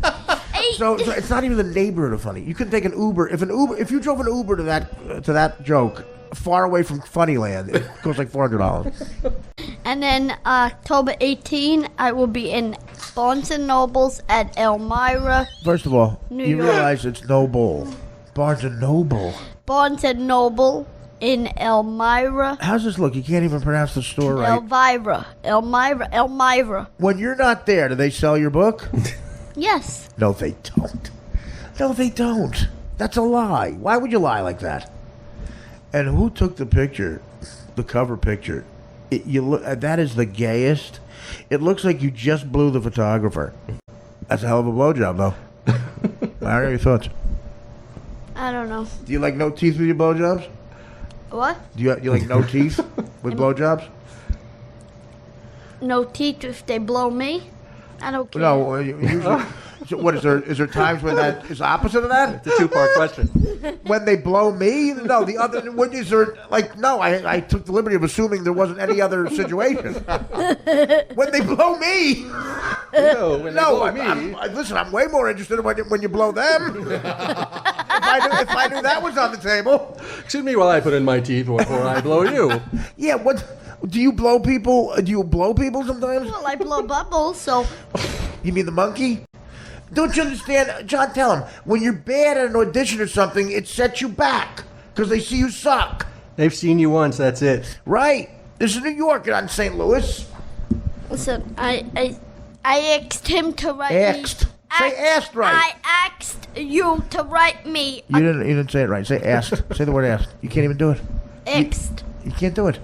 so it's not even the neighborhood of funny. You can take an Uber. If you drove an Uber to that joke far away from Funnyland, it costs like $400. And then October 18, I will be in Barnes & Nobles at Elmira. First of all, New you York. realize it's Noble. Barnes & Noble. Barnes & Noble in Elmira. How's this look? You can't even pronounce the store right. Elmira. When you're not there, do they sell your book? Yes. No, they don't. No, they don't. That's a lie. Why would you lie like that? And who took the picture, the cover picture? That is the gayest. It looks like you just blew the photographer. That's a hell of a blowjob, though. Mario, your thoughts? I don't know. Do you like no teeth with your blowjobs? What? Do you like no teeth with blowjobs? No teeth if they blow me? I don't care. No, usually. So what is there? Is there times when that is opposite of that? It's a two-part question. When they blow me? No, the other. When is there? Like, no, I took the liberty of assuming there wasn't any other situation. When they blow me. Listen, I'm way more interested when you blow them. if I knew that was on the table. Excuse me while I put in my teeth before I blow you. Yeah. What? Do you blow people? Do you blow people sometimes? Well, I blow bubbles, so. You mean the monkey? Don't you understand? John, tell him. When you're bad at an audition or something, it sets you back. Because they see you suck. They've seen you once, that's it. Right. This is New York, not in St. Louis. Listen, I asked him to write me. Asked. Say asked right. I asked you to write me. You didn't say it right. Say asked. Say the word asked. You can't even do it. Asked. You can't do it.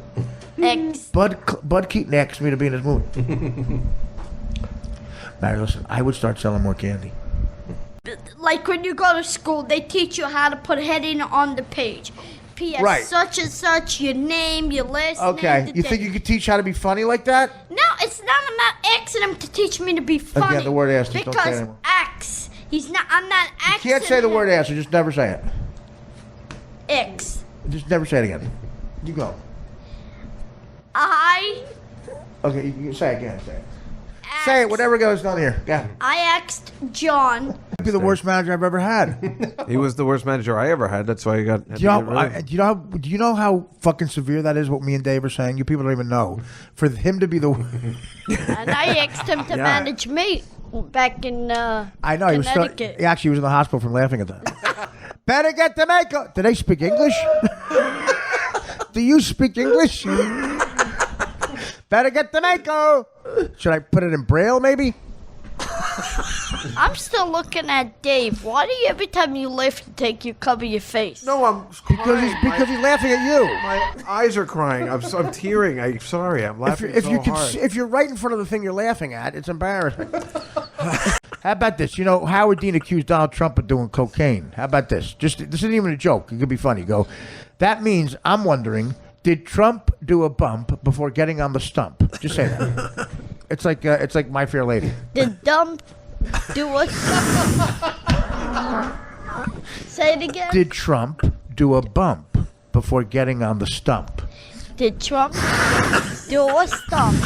Asked. Bud Keaton asked me to be in his movie. Mary, listen, I would start selling more candy. Like when you go to school, they teach you how to put heading on the page. P.S. Right. Such and such, your name, your last name. Okay. You think you could teach how to be funny like that? No, it's not. I'm not asking him to teach me to be funny. Again, the word asked. Don't say it Because anymore. X. He's not. I'm not asking. You can't say the word ass, so just never say it. X. Just never say it again. You go. I. Okay, you say it again. Say it. Say it, whatever goes on here. Yeah. I asked John. Be the worst manager I've ever had. He was the worst manager I ever had. That's why he got. Do you know how fucking severe that is? What me and Dave are saying. You people don't even know. For him to be the. And I asked him to manage me back in I know he was. Connecticut. He actually was in the hospital from laughing at that. Better get the makeup. Do they speak English? Do you speak English? Better get the makeup. Should I put it in Braille, maybe? I'm still looking at Dave. Why do you every time you laugh you cover your face? No, I'm because he's laughing at you. My eyes are crying. I'm tearing. I'm sorry. I'm laughing hard. If you're right in front of the thing you're laughing at, it's embarrassing. How about this? You know, Howard Dean accused Donald Trump of doing cocaine. How about this? This isn't even a joke. It could be funny. Go. That means I'm wondering, did Trump do a bump before getting on the stump? Just say that. It's like My Fair Lady. Did Dump do a... Say it again. Did Trump do a bump before getting on the stump? Did Trump do a stump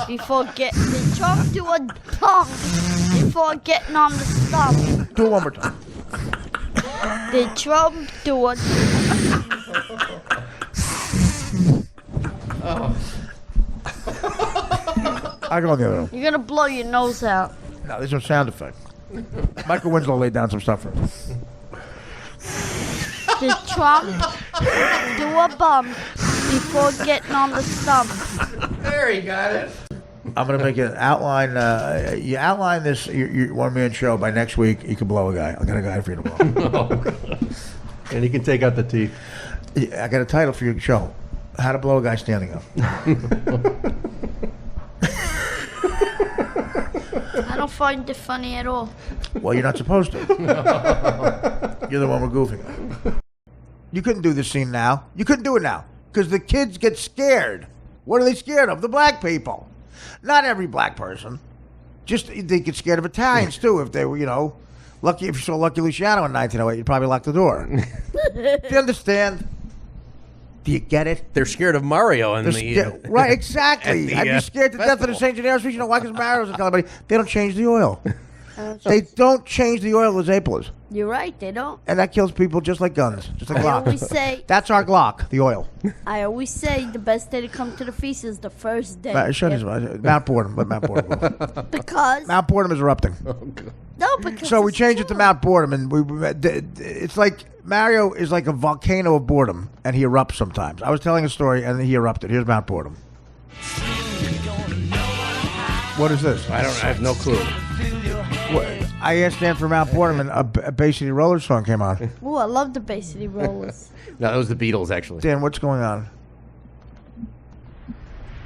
before Did Trump do a bump before getting on the stump? Do it one more time. Did Trump do a... I go on the other one. You're gonna blow your nose out. No, there's no sound effect. Michael Winslow laid down some stuff for us. Did Trump do a bump before getting on the stump? There, he got it. I'm going to make an outline. You outline this your one-man show. By next week, you can blow a guy. I got a guy for you to blow. And you can take out the teeth. I got a title for your show. How to blow a guy standing up. I don't find it funny at all. Well, you're not supposed to. You're the one we're goofing on. You couldn't do this scene now. You couldn't do it now. Because the kids get scared. What are they scared of? The black people. Not every black person. Just they get scared of Italians, too. If they were, lucky. If you saw Lucky Luciano in 1908, you'd probably lock the door. Do you understand? Do you get it? They're scared of Mario and right, exactly. I'd be scared to death of the St. Gennaro speech. You know why? Because Mario's a everybody. They don't change the oil. They don't change the oil as Zappos. You're right, they don't. And that kills people just like guns, just like I Glock. always say... That's our Glock, the oil. I always say the best day to come to the feast is the first day. Mount Boredom. Let Mount Boredom go. Because... Mount Boredom is erupting. No, because... So we changed it to Mount Boredom, and it's like Mario is like a volcano of boredom, and he erupts sometimes. I was telling a story, and he erupted. Here's Mount Boredom. What is this? I have no clue. I asked Dan for Mount Boredom, and a Bay City Rollers song came on. Ooh, I love the Bay City Rollers. No, that was the Beatles, actually. Dan, what's going on?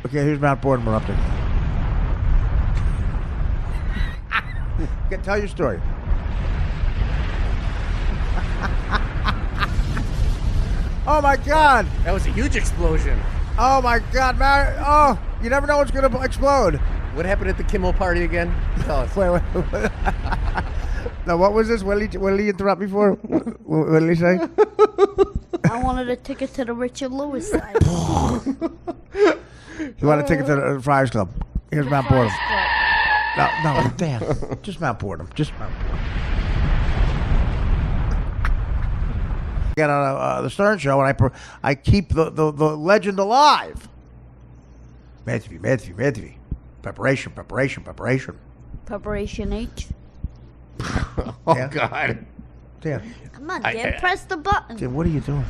Okay, here's Mount Boredom erupting. Okay, tell your story. Oh my God! That was a huge explosion. Oh my God, Mario! Oh, you never know what's going to explode. What happened at the Kimmel party again? Tell us. Wait. Now, what was this? What did he interrupt me for? What did he say? I wanted a ticket to the Richard Lewis side. You want a ticket to the Friars Club? Here's Mount Boredom. No, Dan. Just Mount Boredom. Just Mount Boredom. Get on the Stern Show, and I keep the legend alive. Matthew. Preparation. Preparation H. Oh, yeah. God. Dan. Come on, Dan. Press the button. Dan, what are you doing?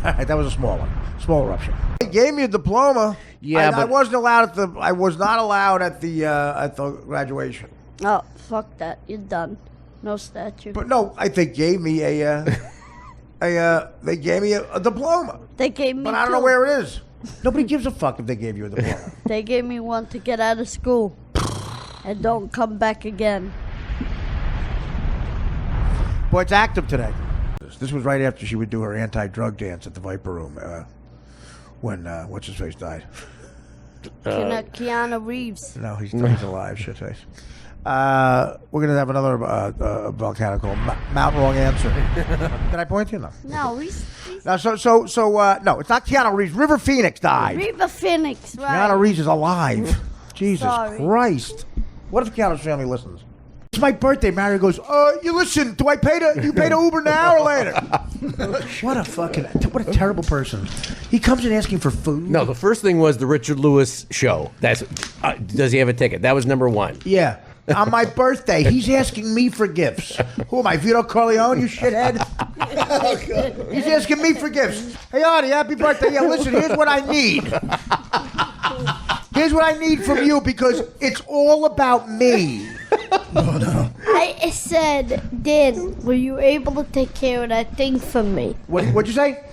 All right, that was a small one. Small eruption. They gave me a diploma. Yeah, but I wasn't allowed at I was not allowed at the graduation. Oh, fuck that. You're done. No statue. But no, they gave me a diploma. They gave me But I don't know where it is. Nobody gives a fuck if they gave you a diploma. They gave me one to get out of school and don't come back again. Boy, it's active today. This was right after she would do her anti-drug dance at the Viper Room when what's-his-face died. Keanu Reeves. No, he's alive, shitface. We're gonna have another volcano called Mount Wrong Answer. Did I point to you? No. No, No, no, it's not Keanu Reeves. River Phoenix died. River Phoenix, right? Keanu Reeves is alive. Jesus Sorry. Christ! What if Keanu's family listens? It's my birthday. Mario goes, you listen. Do I pay you pay the Uber now or later? What a terrible person. He comes in asking for food. No, the first thing was the Richard Lewis show. That's does he have a ticket? That was number one. Yeah. On my birthday, he's asking me for gifts. Who am I, Vito Corleone, you shithead? He's asking me for gifts. Hey, Artie, happy birthday. Yeah, listen, here's what I need. Here's what I need from you because it's all about me. I said, Dan, were you able to take care of that thing for me? What'd you say?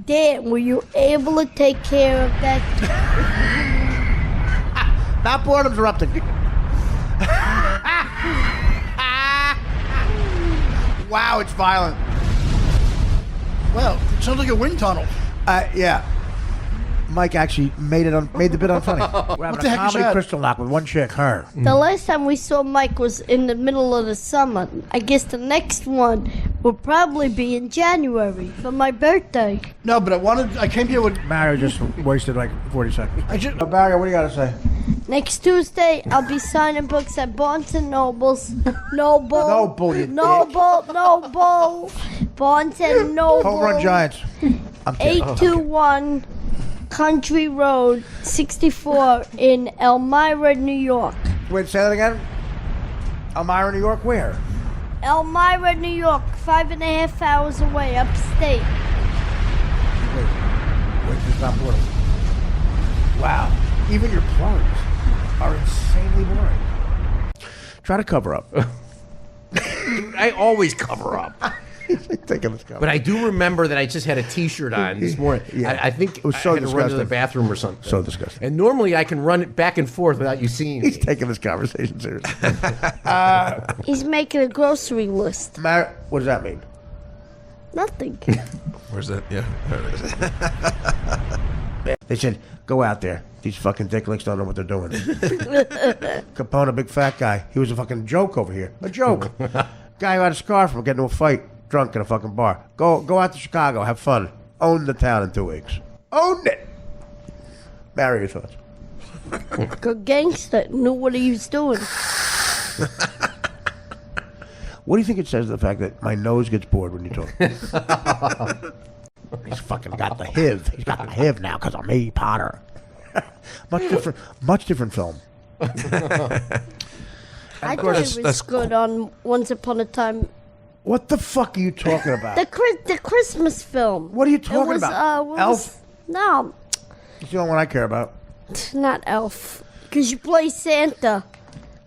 Dan, were you able to take care of that? Matt Boredom's erupting. Wow, it's violent. Well, it sounds like a wind tunnel. Yeah. Mike actually made the bit unfunny. We're having the a heck is comedy that? crystal knock with one chick, her. The last time we saw Mike was in the middle of the summer. I guess the next one will probably be in January for my birthday. No, but I came here with... Mario just wasted like 40 seconds. Mario, what do you got to say? Next Tuesday, I'll be signing books at Barnes & Noble's. Noble. Barnes & Noble. Home Run Giants. I'm kidding. 821 Country Road, 64 in Elmira, New York. Wait, say that again? Elmira, New York, where? Elmira, New York, 5.5 hours away, upstate. Wait, it's not boring. Wow. Even your plugs are insanely boring. Try to cover up. I always cover up. Taking this cover. But I do remember that I just had a T-shirt on this morning. Yeah. I think it was so I had to run to the disgusting. bathroom or something. So disgusting. And normally I can run it back and forth without you seeing He's me. taking this conversation seriously. He's making a grocery list. What does that mean? Nothing. Where's that? Yeah, there it is. They said, go out there. These fucking dicklicks don't know what they're doing. Capone, a big fat guy. He was a fucking joke over here. A joke. Guy who had a scar from getting into a fight, drunk in a fucking bar. Go out to Chicago, have fun. Own the town in 2 weeks. Owned it. Barry, your thoughts? Good gangster. Knew what he was doing. What do you think it says to the fact that my nose gets bored when you talk? He's fucking got the HIV. He's got the HIV now because of me, Potter. Much different film. I thought it was good on Once Upon a Time. What the fuck are you talking about? The Christmas film. What are you talking about? Elf? No, It's the only one I care about. it's not Elf. Because you play Santa.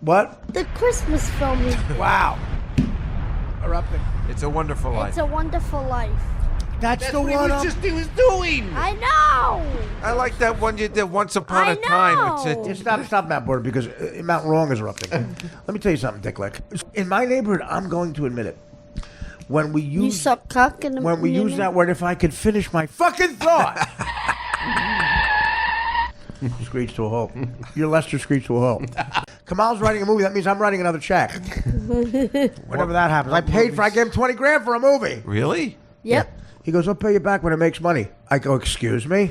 What? The Christmas film. Wow. Erupting. It's a Wonderful Life. It's a Wonderful Life. That's the what one. he was doing. I know. I like that one you did Once Upon a Time. It's Stop, Matt Border, because Mount Wrong is erupting. Let me tell you something, Dicklick. In my neighborhood, I'm going to admit it. When we use You suck cock in the when we use that word, if I could finish my fucking thought. Screech to a halt. Your Lester screech to a halt. Kamal's writing a movie. That means I'm writing another check. Whenever that happens, I gave him $20,000 for a movie. Really? Yep. He goes, I'll pay you back when it makes money. I go, excuse me?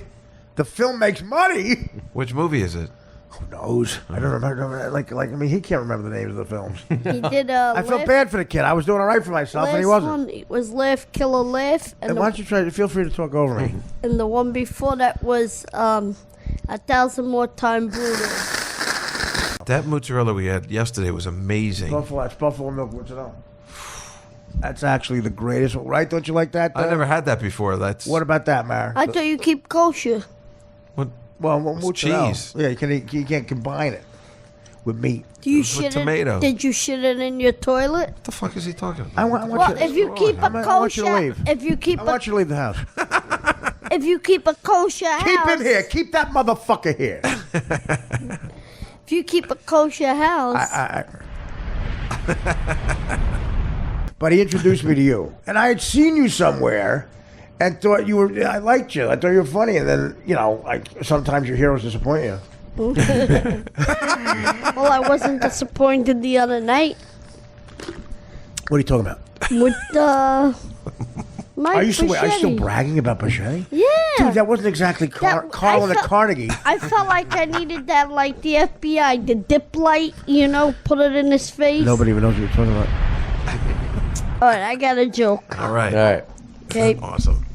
The film makes money? Which movie is it? Who knows? I don't remember. He can't remember the names of the films. He did I felt bad for the kid. I was doing all right for myself, and he wasn't. One was Laugh, Kill a Laugh. And why don't you feel free to talk over me. And the one before that was 1,000 More Time Brutal. That mozzarella we had yesterday was amazing. It's buffalo milk. What's it on? That's actually the greatest one, right? Don't you like that? I never had that before. What about that, Mar? I thought you keep kosher. Well, mozzarella. cheese. Yeah, you can't combine it with meat. Do you With shit tomato. it? Did you shit it in your toilet? What the fuck is he talking about? I want Well, you. if you keep a I want you to kosher, leave. if you keep I want you to leave the house. if you keep a kosher house, Keep him here. Keep that motherfucker here. If you keep a kosher house, But he introduced me to you, and I had seen you somewhere, and thought you were. I liked you. I thought you were funny, and then sometimes your heroes disappoint you. Well, I wasn't disappointed the other night What are you talking about? with Mike Are you still Bichetti. bragging about Bichetti? Yeah. Dude, that wasn't exactly Carl and Carnegie. I felt like I needed that, like the FBI, the dip light, put it in his face. Nobody even knows what you're talking about. All right, I got a joke. All right. All right. Okay, Awesome.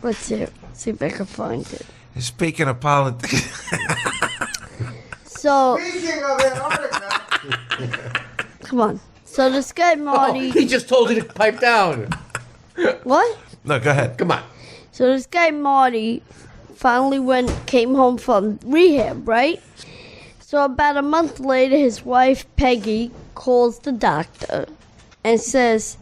let's see it. See if I can find it. Speaking of politics. So, Speaking of Antarctica. come on. So this guy Marty. He just told you to pipe down. What? No, go ahead. Come on. So this guy Marty finally came home from rehab, right? So about a month later, his wife Peggy calls the doctor and says,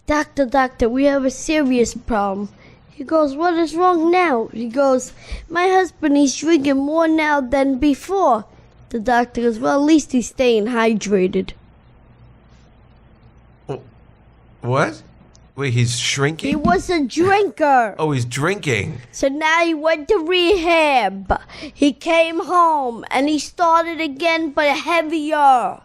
Doctor, we have a serious problem. He goes, what is wrong now? He goes, my husband, he's drinking more now than before. The doctor goes, well, at least he's staying hydrated. What? Wait, he's shrinking? He was a drinker. Oh, he's drinking. So now he went to rehab. He came home and he started again, but heavier.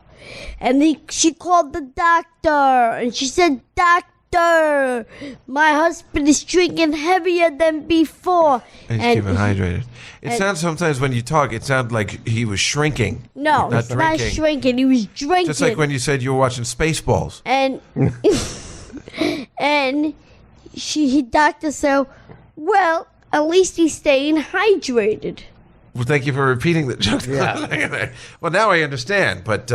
And she called the doctor and she said, Doctor, my husband is drinking heavier than before. He's keeping hydrated. It sounds sometimes when you talk, it sounds like he was shrinking. No, not he's not shrinking. He was drinking. Just like when you said you were watching Spaceballs. And doctor said, well, at least he's staying hydrated. Well, thank you for repeating the joke. Yeah. Well, now I understand, but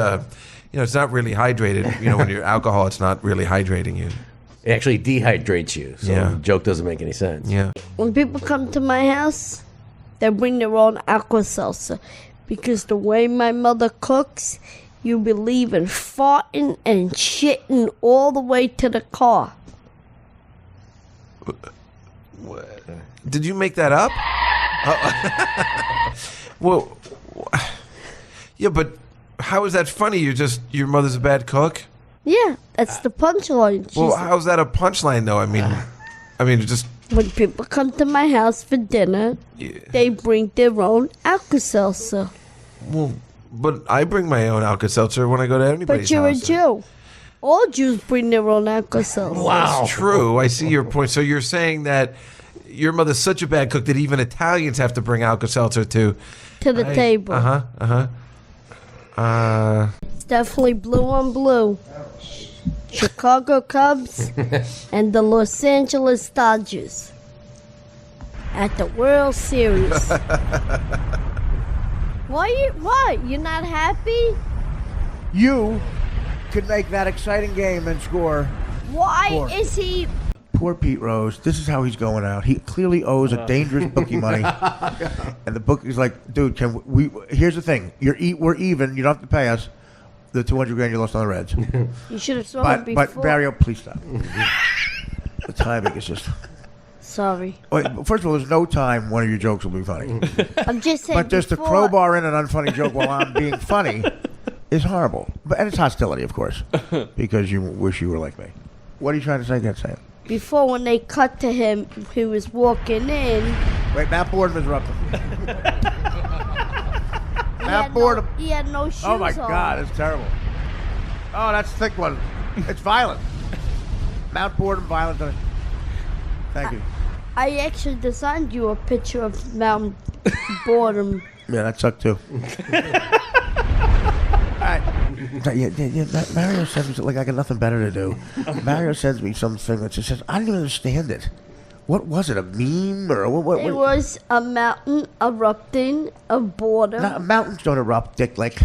it's not really hydrated. When you're alcohol, it's not really hydrating you. It actually dehydrates you. So the joke doesn't make any sense. Yeah. When people come to my house, they bring their own Alka-Seltzer. Because the way my mother cooks, you believe in farting and shitting all the way to the car. Did you make that up? Well, yeah, but how is that funny? Your mother's a bad cook? Yeah, that's the punchline. Well, how's that a punchline, though? I mean, just... When people come to my house for dinner, they bring their own Alka-Seltzer. Well, but I bring my own Alka-Seltzer when I go to anybody's But you're house. a Jew. All Jews bring their own Alka-Seltzer. That's true. I see your point. So you're saying that your mother's such a bad cook that even Italians have to bring Alka-Seltzer to the table. It's definitely blue on blue. Chicago Cubs and the Los Angeles Dodgers at the World Series. Why? You're not happy? You could make that exciting game and score. Why is he... Poor Pete Rose. This is how he's going out. He clearly owes a dangerous bookie money. And the bookie's like, dude, here's the thing. We're even. You don't have to pay us the $200,000 you lost on the Reds. You should have saw him before. But Mario, please stop. The timing is just... Sorry. Wait, first of all, there's no time one of your jokes will be funny. I'm just saying. But just to crowbar in an unfunny joke while I'm being funny is horrible. And it's hostility, of course, because you wish you were like me. What are you trying to say? Can't say it. Before, when they cut to him, he was walking in. Wait, Matt Boredom interrupted. Matt Boredom. He had no shoes on. Oh my God, it's terrible. Oh, that's a thick one. It's violent. Mount Boredom, violent. Thank you. I actually designed you a picture of Mount Boredom. Yeah, that sucked too. Mario sends me like I got nothing better to do. Mario sends me something that just says I don't even understand it. What was it? A meme or what? It was a mountain erupting of boredom. No, mountains don't erupt, Dick Lick.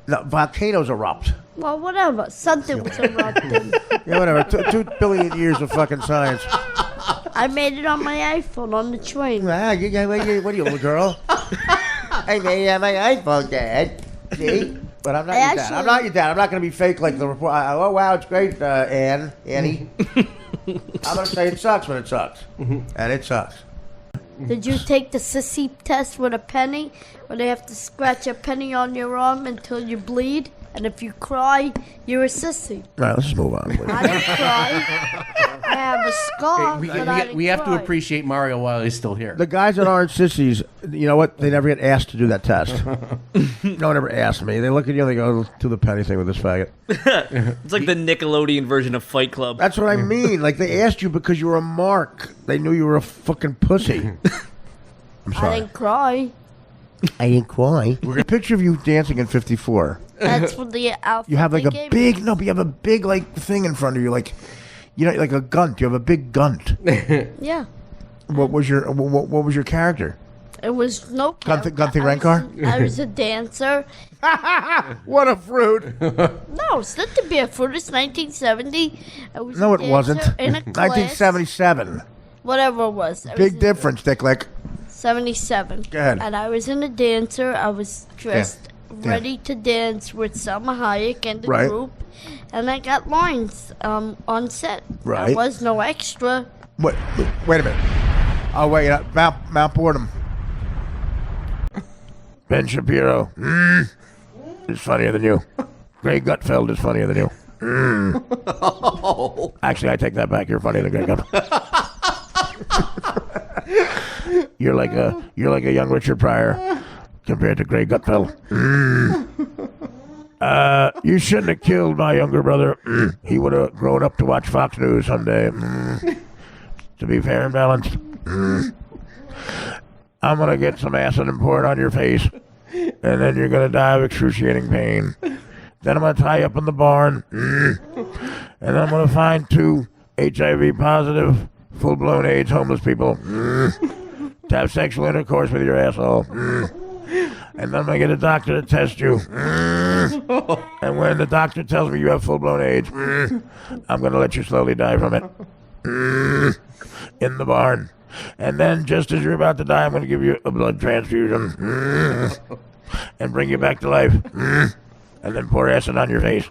No, volcanoes erupt. Well, whatever. Something was erupting. Yeah, whatever. 2 billion years of fucking science. I made it on my iPhone on the train. What are you, little girl? I made it on my iPhone, Dad. See? But I'm not your dad. I'm not your dad. I'm not going to be fake like the report. Oh, wow, it's great, Annie. I'm going to say it sucks when it sucks. And it sucks. Did you take the sissy test with a penny? Where they have to scratch a penny on your arm until you bleed? And if you cry, you're a sissy. All right, let's just move on. Please. I didn't cry. I have a scar. but I didn't we have to cry. appreciate Mario while he's still here. The guys that aren't sissies, you know what? They never get asked to do that test. No one ever asked me. They look at you and they go, do the penny thing with this faggot. It's like the Nickelodeon version of Fight Club. That's what I mean. Like, they asked you because you were a mark. They knew you were a fucking pussy. I'm I sorry. didn't cry. I didn't cry. We're a picture of you dancing in 54. That's for the outfit. You have like they a gave big, me. no, but you have a big, like, thing in front of you. Like, you know, like a gunt. You have a big gunt. Yeah. What was your character? It was no. Gunthy I Renkar? was a dancer. What a fruit. No, it's not to be a fruit. It's 1970. I was No, a it dancer wasn't. In a class. 1977. Whatever it was. I Big was difference, Dicklick. 77. Go ahead. And I was in a dancer. I was dressed ready to dance with Selma Hayek and the Right. group. And I got lines on set. Right. There was no extra. Wait a minute. Oh, wait. Mount Boredom. Ben Shapiro. Is funnier than you. Grey Gutfeld is funnier than you. Actually, I take that back. You're funnier than Grey Gutfeld. You're like a young Richard Pryor compared to Grey Gutfeld. You shouldn't have killed my younger brother. He would have grown up to watch Fox News someday. To be fair and balanced. I'm gonna get some acid and pour it on your face, and then you're gonna die of excruciating pain. Then I'm gonna tie you up in the barn, and then I'm gonna find 2 HIV positive, full-blown AIDS homeless people to have sexual intercourse with your asshole. And then I'm gonna get a doctor to test you. And when the doctor tells me you have full-blown AIDS, I'm gonna let you slowly die from it. In the barn. And then just as you're about to die, I'm gonna give you a blood transfusion. And bring you back to life. And then pour acid on your face.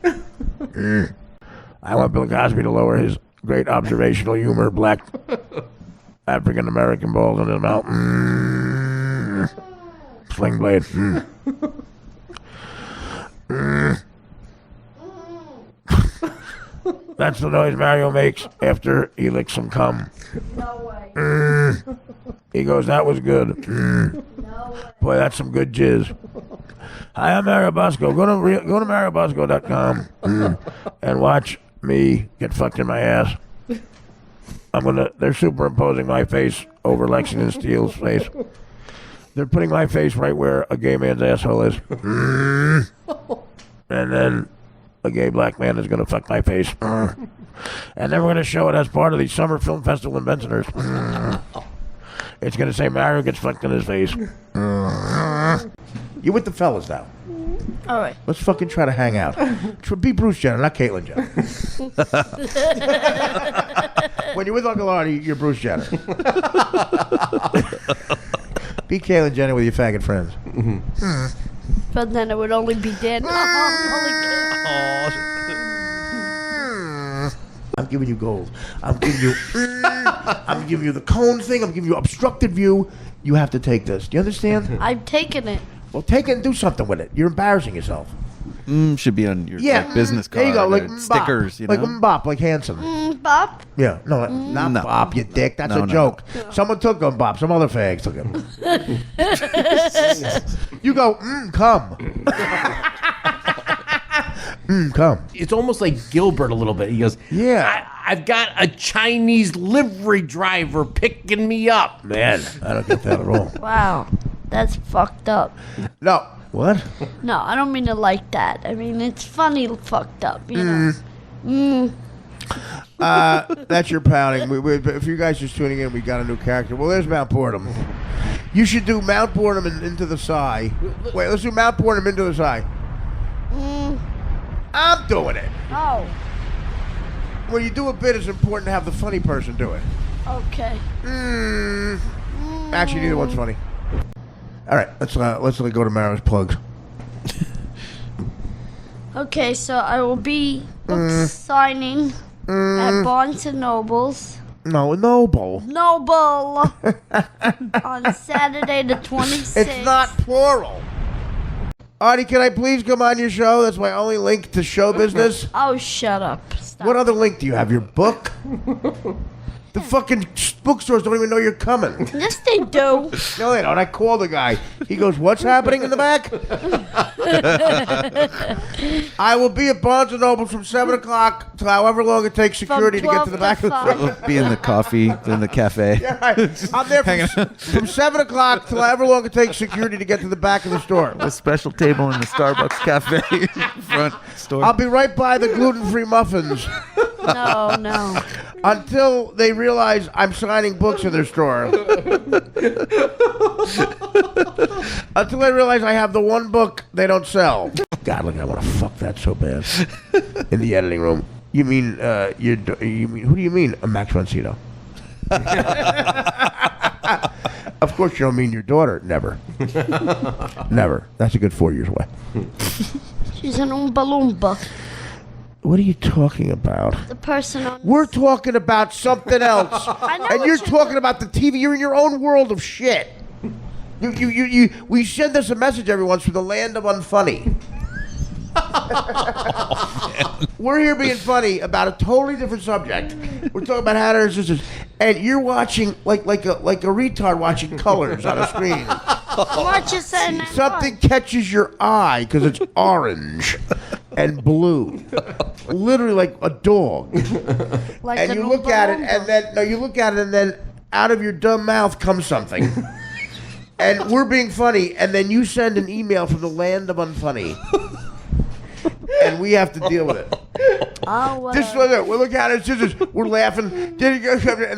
I want Bill Cosby to lower his great observational humor, black African American balls in his mouth. Sling blade. That's the noise Mario makes after he licks some cum. No way. He goes, that was good. Boy, that's some good jizz. Hi, I'm Mario Bosco. Go to mariobosco.com and watch me get fucked in my ass. They're superimposing my face over Lexington Steele's face. They're putting my face right where a gay man's asshole is. And then a gay black man is going to fuck my face. And then we're going to show it as part of the Summer Film Festival in Bensonhurst. It's going to say Mario gets fucked in his face. You with the fellas now. All right. Let's fucking try to hang out. Be Bruce Jenner, not Caitlyn Jenner. When you're with Uncle Artie, you're Bruce Jenner. Be Caitlyn Jenner with your faggot friends. But then it would only be dead. I'm giving you gold. I'm giving you the cone thing. I'm giving you obstructed view. You have to take this. Do you understand? I'm taking it. Well, take it and do something with it. You're embarrassing yourself. Should be on your like, business card. There you go, like stickers, you know? Like Mbop, like Hanson. Bop. Yeah, no, not No. Bop, you dick. That's No, a no. joke. Someone took Mbop. Some other fags took him. You go, come. Come. It's almost like Gilbert a little bit. He goes, yeah, I've got a Chinese livery driver picking me up. Man, I don't get that at all. Wow. That's fucked up. No. What? No, I don't mean it like that. I mean, it's funny fucked up, you know. That's your pounding. If you guys just tuning in, we got a new character. Well, there's Mount Boredom. You should do Mount Boredom and Into the Sigh. Wait, let's do Mount Boredom Into the Sigh. I'm doing it. Oh, When you do a bit, it's important to have the funny person do it. okay. Actually, neither one's funny. All right, let's go to Mara's plugs. Okay, so I will be book signing at Barnes & Noble's. No, Noble. Noble! On Saturday the 26th. It's not plural. Artie, can I please come on your show? That's my only link to show business. Oh, shut up. Stop. What other link do you have? Your book? The fucking bookstores don't even know you're coming. Yes, they do. No, they don't. I call the guy. He goes, what's happening in the back? I will be at Barnes & Noble from 7 o'clock to however long it takes security to get to the back of the store. Be in the coffee, in the cafe. Yeah, right. I'm there from 7 o'clock till however long it takes security to get to the back of the store. A special table in the Starbucks cafe front store. I'll be right by the gluten-free muffins. No. Until they realize I'm signing books in their store. Until they realize I have the one book they don't sell. God, look, I want to fuck that so bad. In the editing room. You mean, you mean, who do you mean? Max Roncito. Of course you don't mean your daughter. Never. Never. That's a good 4 years away. She's an Oompa Loompa. What are you talking about? The person on... We're talking about something else. I know And you're talking about the TV. You're in your own world of shit. We send us a message every once from the land of unfunny. We're here being funny about a totally different subject. We're talking about Hannah and her sisters, and you're watching like a retard watching colors on a screen. What you saying? Something catches your eye because it's orange and blue, literally like a dog. Like and you look at it, and then out of your dumb mouth comes something. And we're being funny, and then you send an email from the land of unfunny. And we have to deal with it. Oh, This is what we're looking at it, sisters. We're laughing. And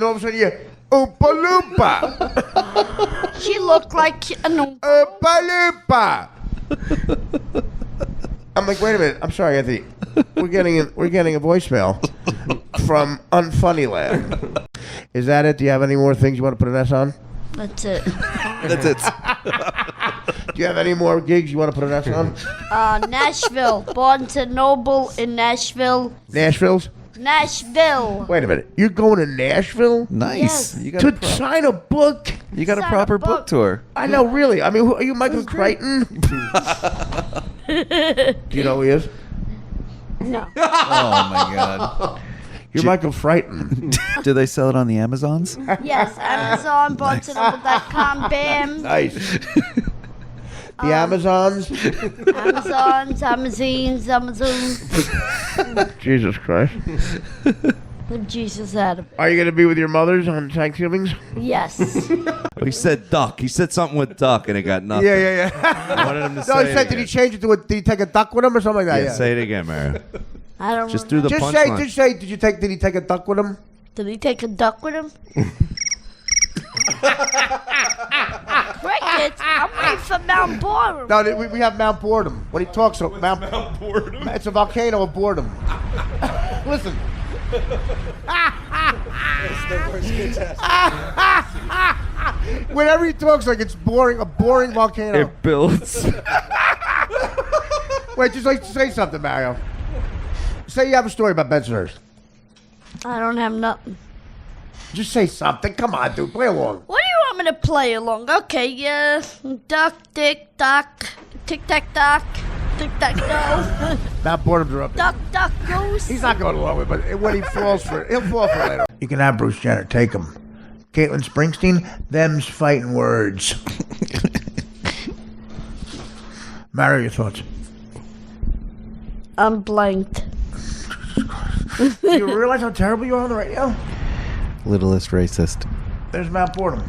all of a sudden, Oompa Loompa. She looked like an Oompa Loompa. I'm like, wait a minute. I'm sorry, Anthony. We're getting a voicemail from Unfunny Land. Is that it? Do you have any more things you want to put an S on? That's it. That's it. Do you have any more gigs you want to put an S on? Nashville. Barnes & Noble in Nashville. Nashville's? Nashville. Wait a minute. You're going to Nashville? Nice. Yes. You got To sign a book? You got a proper book tour. I know, really. I mean, are you Michael Crichton? Do you know who he is? No. Oh my God. You're Michael Frighten. Do they sell it on the Amazons? Yes, Amazon, BarnesandNoble.com, bam. Nice. The Amazons? Amazons. Jesus Christ. With Jesus out of it. Are you going to be with your mothers on Thanksgivings? Yes. He said duck. He said something with duck, and it got nothing. Yeah. I wanted him to No, say he said, did he change it to did he take a duck with him or something like that? Yeah, say it again, Mario. I don't Just remember. do the Just punchline. say, did he take a duck with him? Did he take a duck with him? Crickets? I'm waiting for Mount Boredom. No, we have Mount Boredom. When he talks, Mount Boredom? It's a volcano of boredom. Listen. Whenever he talks, like it's boring, a boring volcano. It builds. Wait, just like say something, Mario. Say you have a story about Bensonhurst. I don't have nothing. Just say something. Come on, dude. Play along. What do you want me to play along? Okay, yeah. Duck, tick, tock, tic tac tock, tic tac toe. Mount Boredom's erupting. Duck, duck, goose. He's not going along with it, but when he falls for it, he'll fall for it later. You can have Bruce Jenner. Take him. Caitlin Springsteen, them's fighting words. Mario, your thoughts? I'm blanked. Do you realize how terrible you are on the radio? Littlest racist. There's Mount Boredom.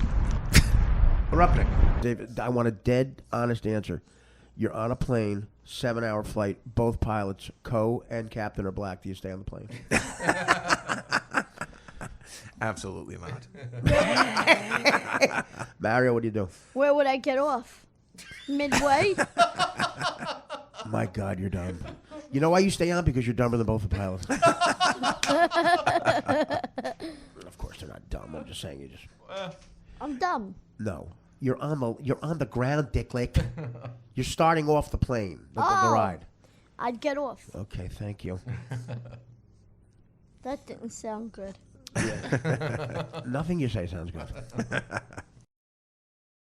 Erupting. David, I want a dead, honest answer. You're on a plane, 7-hour flight. Both pilots, co and captain, are black. Do you stay on the plane? Absolutely not. Mario, what do you do? Where would I get off? Midway? My God, you're dumb. You know why you stay on? Because you're dumber than both the pilots. Of course, they're not dumb. I'm just saying you just. I'm dumb. No, you're on the ground, Dicklick. You're starting off the plane, the ride. I'd get off. Okay, thank you. That didn't sound good. Nothing you say sounds good.